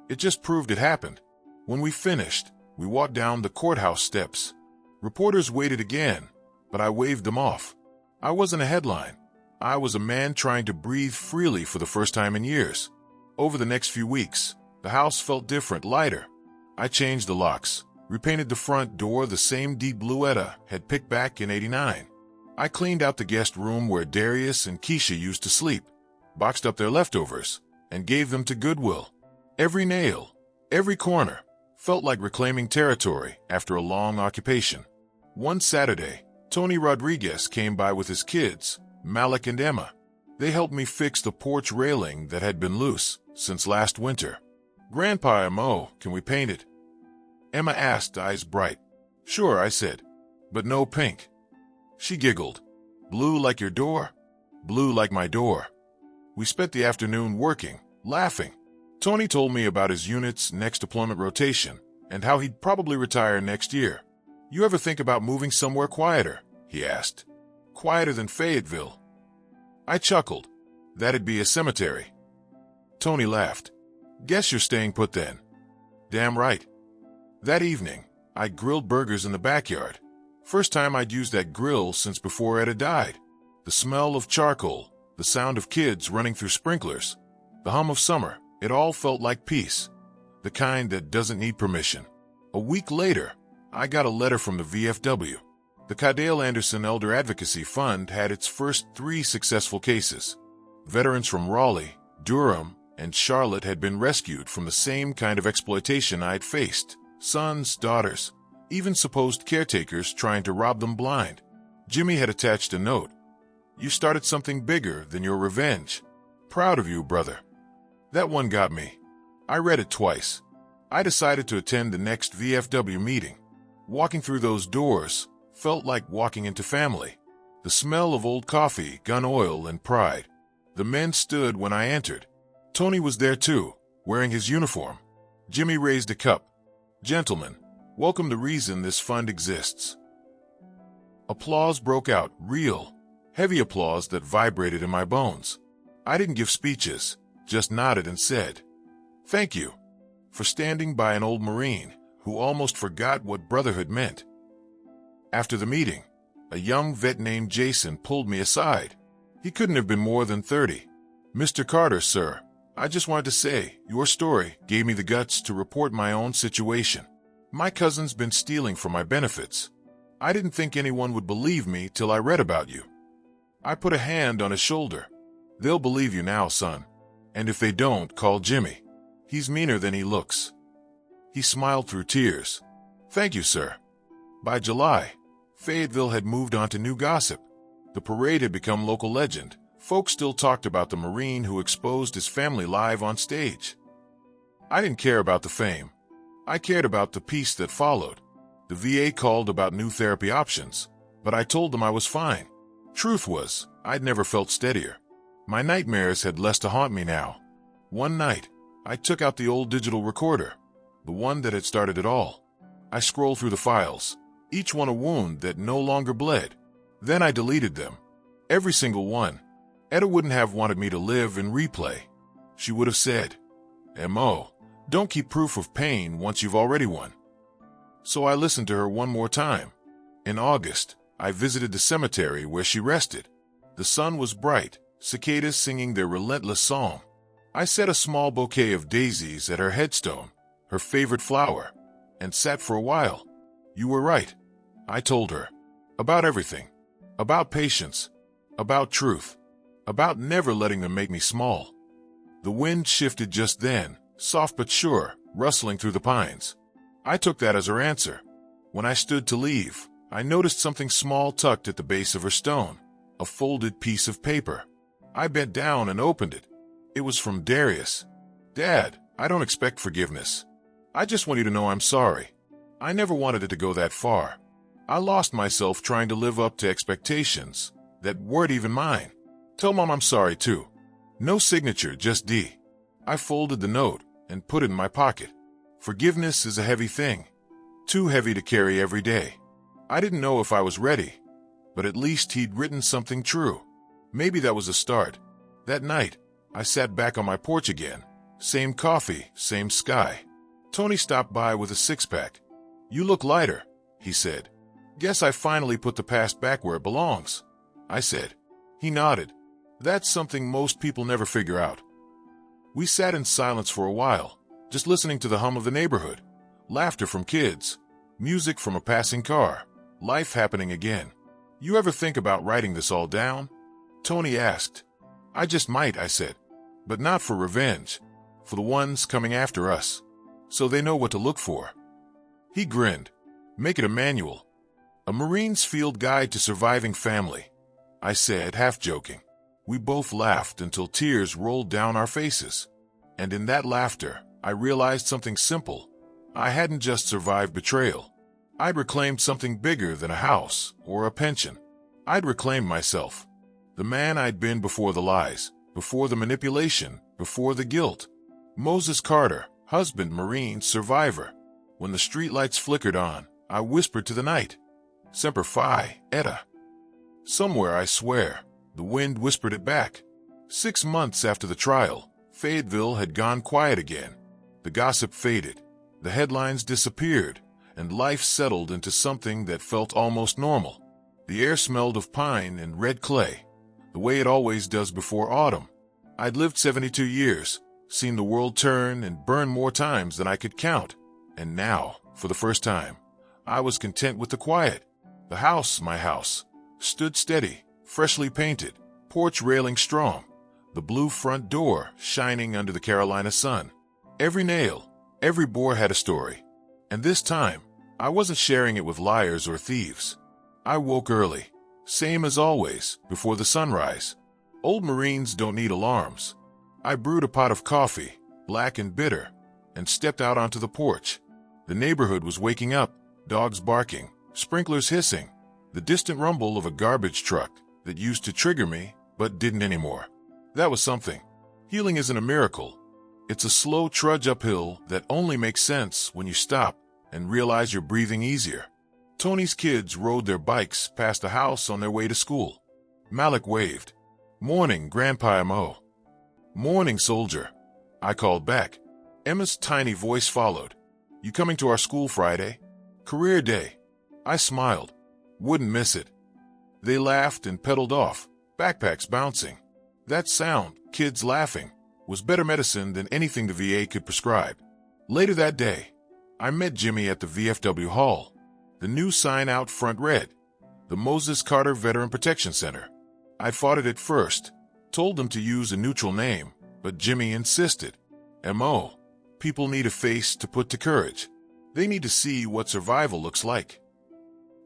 It just proved it happened. When we finished, we walked down the courthouse steps. Reporters waited again, but I waved them off. I wasn't a headline. I was a man trying to breathe freely for the first time in years. Over the next few weeks, the house felt different, lighter. I changed the locks, repainted the front door the same deep blue Etta had picked back in '89. I cleaned out the guest room where Darius and Keisha used to sleep, boxed up their leftovers, and gave them to Goodwill. Every nail, every corner, felt like reclaiming territory after a long occupation. One Saturday, Tony Rodriguez came by with his kids, Malik and Emma. They helped me fix the porch railing that had been loose since last winter. Grandpa and Mo, can we paint it? Emma asked, eyes bright. Sure, I said, but no pink. She giggled. Blue like your door? Blue like my door. We spent the afternoon working, laughing. Tony told me about his unit's next deployment rotation and how he'd probably retire next year. You ever think about moving somewhere quieter? He asked. Quieter than Fayetteville. I chuckled. That'd be a cemetery. Tony laughed. Guess you're staying put then. Damn right. That evening, I grilled burgers in the backyard. First time I'd used that grill since before Etta died. The smell of charcoal, the sound of kids running through sprinklers, the hum of summer, it all felt like peace. The kind that doesn't need permission. A week later, I got a letter from the VFW. The Cadale Anderson Elder Advocacy Fund had its first 3 successful cases. Veterans from Raleigh, Durham, and Charlotte had been rescued from the same kind of exploitation I'd faced. Sons, daughters, even supposed caretakers trying to rob them blind. Jimmy had attached a note. You started something bigger than your revenge. Proud of you, brother. That one got me. I read it twice. I decided to attend the next VFW meeting. Walking through those doors felt like walking into family. The smell of old coffee, gun oil, and pride. The men stood when I entered. Tony was there too, wearing his uniform. Jimmy raised a cup. Gentlemen, welcome the reason this fund exists. Applause broke out, real, heavy applause that vibrated in my bones. I didn't give speeches, just nodded and said, thank you for standing by an old Marine who almost forgot what brotherhood meant. After the meeting, a young vet named Jason pulled me aside. He couldn't have been more than 30. Mr. Carter, sir, I just wanted to say, your story gave me the guts to report my own situation. My cousin's been stealing from my benefits. I didn't think anyone would believe me till I read about you. I put a hand on his shoulder. They'll believe you now, son. And if they don't, call Jimmy. He's meaner than he looks. He smiled through tears. Thank you, sir. By July, Fayetteville had moved on to new gossip. The parade had become local legend. Folks still talked about the Marine who exposed his family live on stage. I didn't care about the fame. I cared about the peace that followed. The VA called about new therapy options, but I told them I was fine. Truth was, I'd never felt steadier. My nightmares had less to haunt me now. One night, I took out the old digital recorder, the one that had started it all. I scrolled through the files, each one a wound that no longer bled. Then I deleted them. Every single one. Etta wouldn't have wanted me to live and replay. She would have said, "M.O., don't keep proof of pain once you've already won." So I listened to her one more time. In August, I visited the cemetery where she rested. The sun was bright, cicadas singing their relentless song. I set a small bouquet of daisies at her headstone, her favorite flower, and sat for a while. "You were right," I told her. "About everything. About patience. About truth. About never letting them make me small." The wind shifted just then, soft but sure, rustling through the pines. I took that as her answer. When I stood to leave, I noticed something small tucked at the base of her stone, a folded piece of paper. I bent down and opened it. It was from Darius. "Dad, I don't expect forgiveness. I just want you to know I'm sorry. I never wanted it to go that far. I lost myself trying to live up to expectations that weren't even mine. Tell Mom I'm sorry too." No signature, just D. I folded the note and put it in my pocket. Forgiveness is a heavy thing, too heavy to carry every day. I didn't know if I was ready, but at least he'd written something true. Maybe that was a start. That night, I sat back on my porch again. Same coffee, same sky. Tony stopped by with a six-pack. "You look lighter," he said. "Guess I finally put the past back where it belongs," I said. He nodded. That's something most people never figure out. We sat in silence for a while, just listening to the hum of the neighborhood, laughter from kids, music from a passing car, life happening again. "You ever think about writing this all down?" Tony asked. "I just might," I said. "But not for revenge, for the ones coming after us, so they know what to look for." He grinned. "Make it a manual. A Marine's Field Guide to Surviving Family," I said, half joking. We both laughed until tears rolled down our faces. And in that laughter, I realized something simple. I hadn't just survived betrayal. I'd reclaimed something bigger than a house or a pension. I'd reclaimed myself. The man I'd been before the lies, before the manipulation, before the guilt. Moses Carter, husband, Marine, survivor. When the streetlights flickered on, I whispered to the night, "Semper Fi, Etta." Somewhere, I swear, the wind whispered it back. 6 months after the trial, Fayetteville had gone quiet again. The gossip faded, the headlines disappeared, and life settled into something that felt almost normal. The air smelled of pine and red clay, the way it always does before autumn. I'd lived 72 years, seen the world turn and burn more times than I could count. And now, for the first time, I was content with the quiet. The house, my house, stood steady, freshly painted, porch railing strong, the blue front door shining under the Carolina sun. Every nail, every board had a story. And this time, I wasn't sharing it with liars or thieves. I woke early, same as always, before the sunrise. Old Marines don't need alarms. I brewed a pot of coffee, black and bitter, and stepped out onto the porch. The neighborhood was waking up, dogs barking, sprinklers hissing, the distant rumble of a garbage truck that used to trigger me, but didn't anymore. That was something. Healing isn't a miracle. It's a slow trudge uphill that only makes sense when you stop and realize you're breathing easier. Tony's kids rode their bikes past the house on their way to school. Malik waved. "Morning, Grandpa M.O." "Morning, soldier," I called back. Emma's tiny voice followed. "You coming to our school Friday?" "Career day." I smiled. "Wouldn't miss it." They laughed and pedaled off, backpacks bouncing. That sound, kids laughing, was better medicine than anything the VA could prescribe. Later that day, I met Jimmy at the VFW Hall. The new sign out front read, "The Moses Carter Veteran Protection Center." I fought it at first, told them to use a neutral name, but Jimmy insisted. "M.O., people need a face to put to courage. They need to see what survival looks like."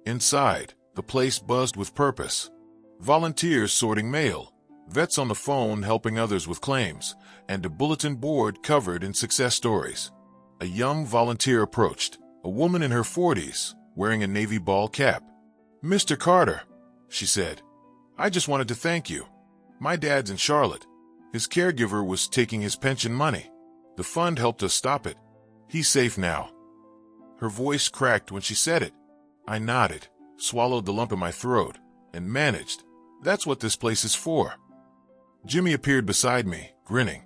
Inside, the place buzzed with purpose. Volunteers sorting mail, vets on the phone helping others with claims, and a bulletin board covered in success stories. A young volunteer approached, a woman in her 40s, wearing a navy ball cap. "Mr. Carter," she said, "I just wanted to thank you. My dad's in Charlotte. His caregiver was taking his pension money. The fund helped us stop it. He's safe now." Her voice cracked when she said it. I nodded, swallowed the lump in my throat, and managed. "That's what this place is for." Jimmy appeared beside me, grinning.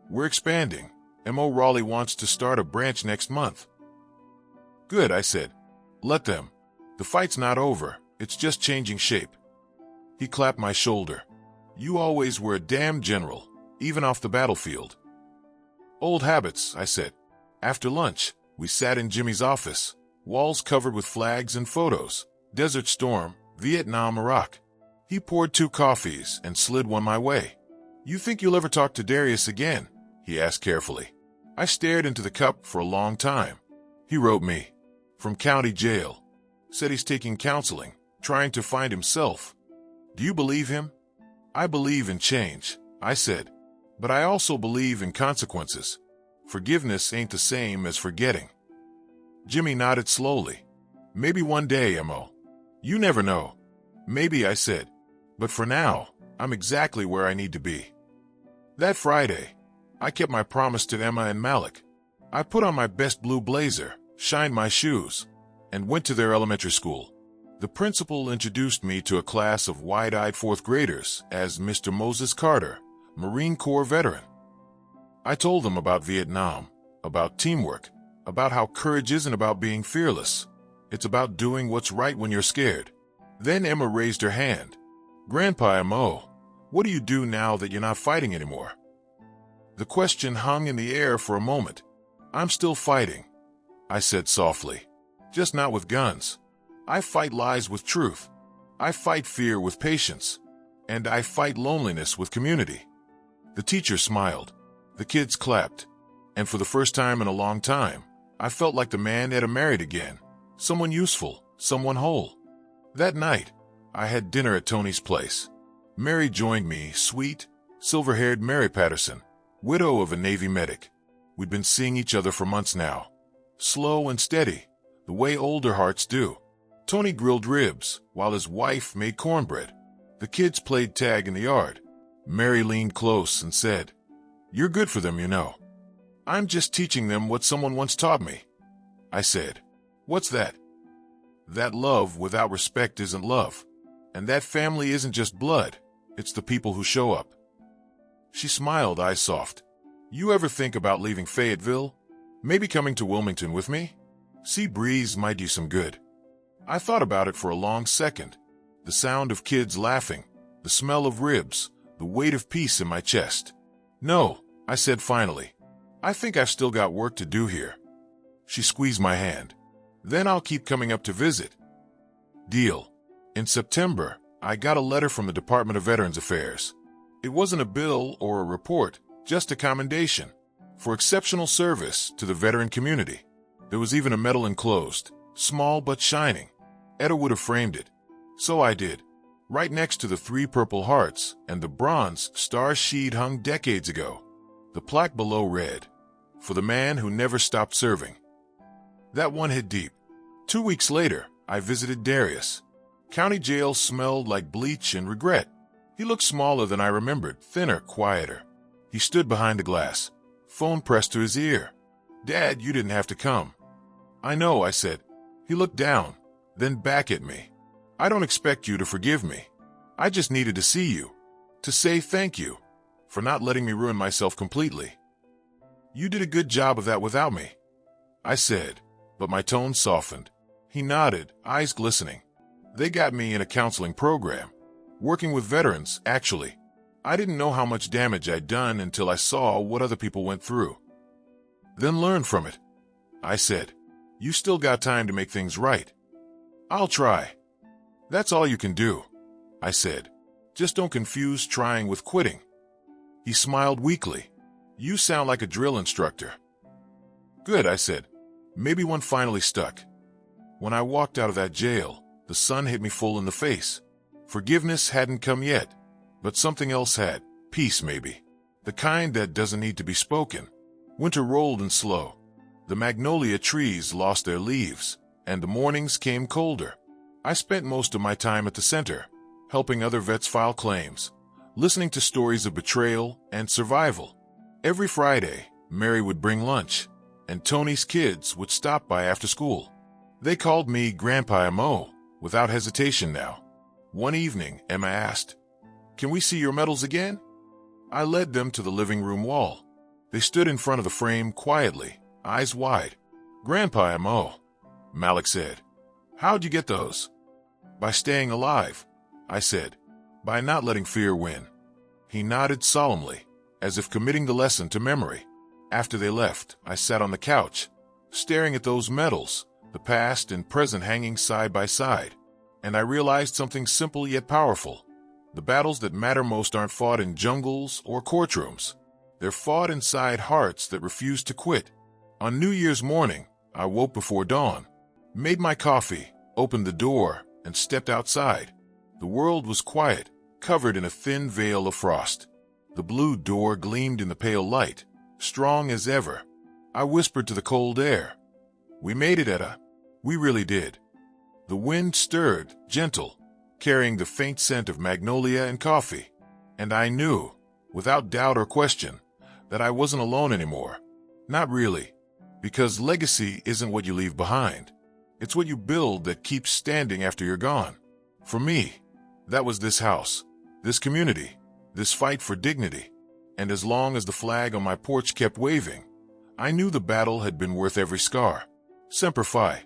"We're expanding. M.O. Raleigh wants to start a branch next month." "Good," I said. "Let them. The fight's not over. It's just changing shape." He clapped my shoulder. "You always were a damn general, even off the battlefield." "Old habits," I said. After lunch, we sat in Jimmy's office, walls covered with flags and photos. Desert Storm, Vietnam, Iraq. He poured 2 coffees and slid one my way. "You think you'll ever talk to Darius again?" he asked carefully. I stared into the cup for a long time. He wrote me. From county jail. Said he's taking counseling, trying to find himself. "Do you believe him?" "I believe in change," I said. "But I also believe in consequences. Forgiveness ain't the same as forgetting." Jimmy nodded slowly. "Maybe one day, M.O. You never know." "Maybe," I said. "But for now, I'm exactly where I need to be." That Friday, I kept my promise to Emma and Malik. I put on my best blue blazer, shined my shoes, and went to their elementary school. The principal introduced me to a class of wide-eyed 4th graders as Mr. Moses Carter, Marine Corps veteran. I told them about Vietnam, about teamwork, about how courage isn't about being fearless. It's about doing what's right when you're scared. Then Emma raised her hand. "Grandpa M.O., what do you do now that you're not fighting anymore?" The question hung in the air for a moment. "I'm still fighting," I said softly. "Just not with guns. I fight lies with truth. I fight fear with patience. And I fight loneliness with community." The teacher smiled. The kids clapped. And for the first time in a long time, I felt like the man Etta married again. Someone useful, someone whole. That night, I had dinner at Tony's place. Mary joined me, sweet, silver-haired Mary Patterson, widow of a Navy medic. We'd been seeing each other for months now. Slow and steady, the way older hearts do. Tony grilled ribs, while his wife made cornbread. The kids played tag in the yard. Mary leaned close and said, "You're good for them, you know." "I'm just teaching them what someone once taught me," I said. "What's that?" "That love without respect isn't love. And that family isn't just blood. It's the people who show up." She smiled, eyes soft. "You ever think about leaving Fayetteville? Maybe coming to Wilmington with me? Sea breeze might do some good." I thought about it for a long second. The sound of kids laughing, the smell of ribs, the weight of peace in my chest. "No," I said finally. "I think I've still got work to do here." She squeezed my hand. "Then I'll keep coming up to visit." Deal. In September, I got a letter from the Department of Veterans Affairs. It wasn't a bill or a report, just a commendation for exceptional service to the veteran community. There was even a medal enclosed, small but shining. Etta would have framed it. So I did. Right next to the 3 purple hearts and the bronze star she'd hung decades ago. The plaque below read, "For the man who never stopped serving." That one hit deep. 2 weeks later, I visited Darius. County jail smelled like bleach and regret. He looked smaller than I remembered, thinner, quieter. He stood behind the glass, phone pressed to his ear. "Dad, you didn't have to come." "I know," I said. He looked down, then back at me. "I don't expect you to forgive me. I just needed to see you, to say thank you for not letting me ruin myself completely." "You did a good job of that without me," I said, but my tone softened. He nodded, eyes glistening. "They got me in a counseling program, working with veterans, actually. I didn't know how much damage I'd done until I saw what other people went through." "Then learn from it," I said. "You still got time to make things right." "I'll try." "That's all you can do," I said. "Just don't confuse trying with quitting." He smiled weakly. "You sound like a drill instructor." "Good," I said. Maybe one finally stuck. When I walked out of that jail, the sun hit me full in the face. Forgiveness hadn't come yet, but something else had. Peace, maybe. The kind that doesn't need to be spoken. Winter rolled in slow. The magnolia trees lost their leaves, and the mornings came colder. I spent most of my time at the center, helping other vets file claims, listening to stories of betrayal and survival. Every Friday, Mary would bring lunch, and Tony's kids would stop by after school. They called me Grandpa Mo, without hesitation now. One evening, Emma asked, "Can we see your medals again?" I led them to the living room wall. They stood in front of the frame quietly, eyes wide. "Grandpa Mo," Malik said, "how'd you get those?" "By staying alive," I said. "By not letting fear win." He nodded solemnly, as if committing the lesson to memory. After they left, I sat on the couch, staring at those medals, the past and present hanging side by side. And I realized something simple yet powerful. The battles that matter most aren't fought in jungles or courtrooms. They're fought inside hearts that refuse to quit. On New Year's morning, I woke before dawn, made my coffee, opened the door, and stepped outside. The world was quiet, covered in a thin veil of frost. The blue door gleamed in the pale light, strong as ever. I whispered to the cold air, "We made it, Etta. We really did." The wind stirred, gentle, carrying the faint scent of magnolia and coffee. And I knew, without doubt or question, that I wasn't alone anymore. Not really, because legacy isn't what you leave behind. It's what you build that keeps standing after you're gone. For me, that was this house, this community, this fight for dignity. And as long as the flag on my porch kept waving, I knew the battle had been worth every scar. Semper Fi.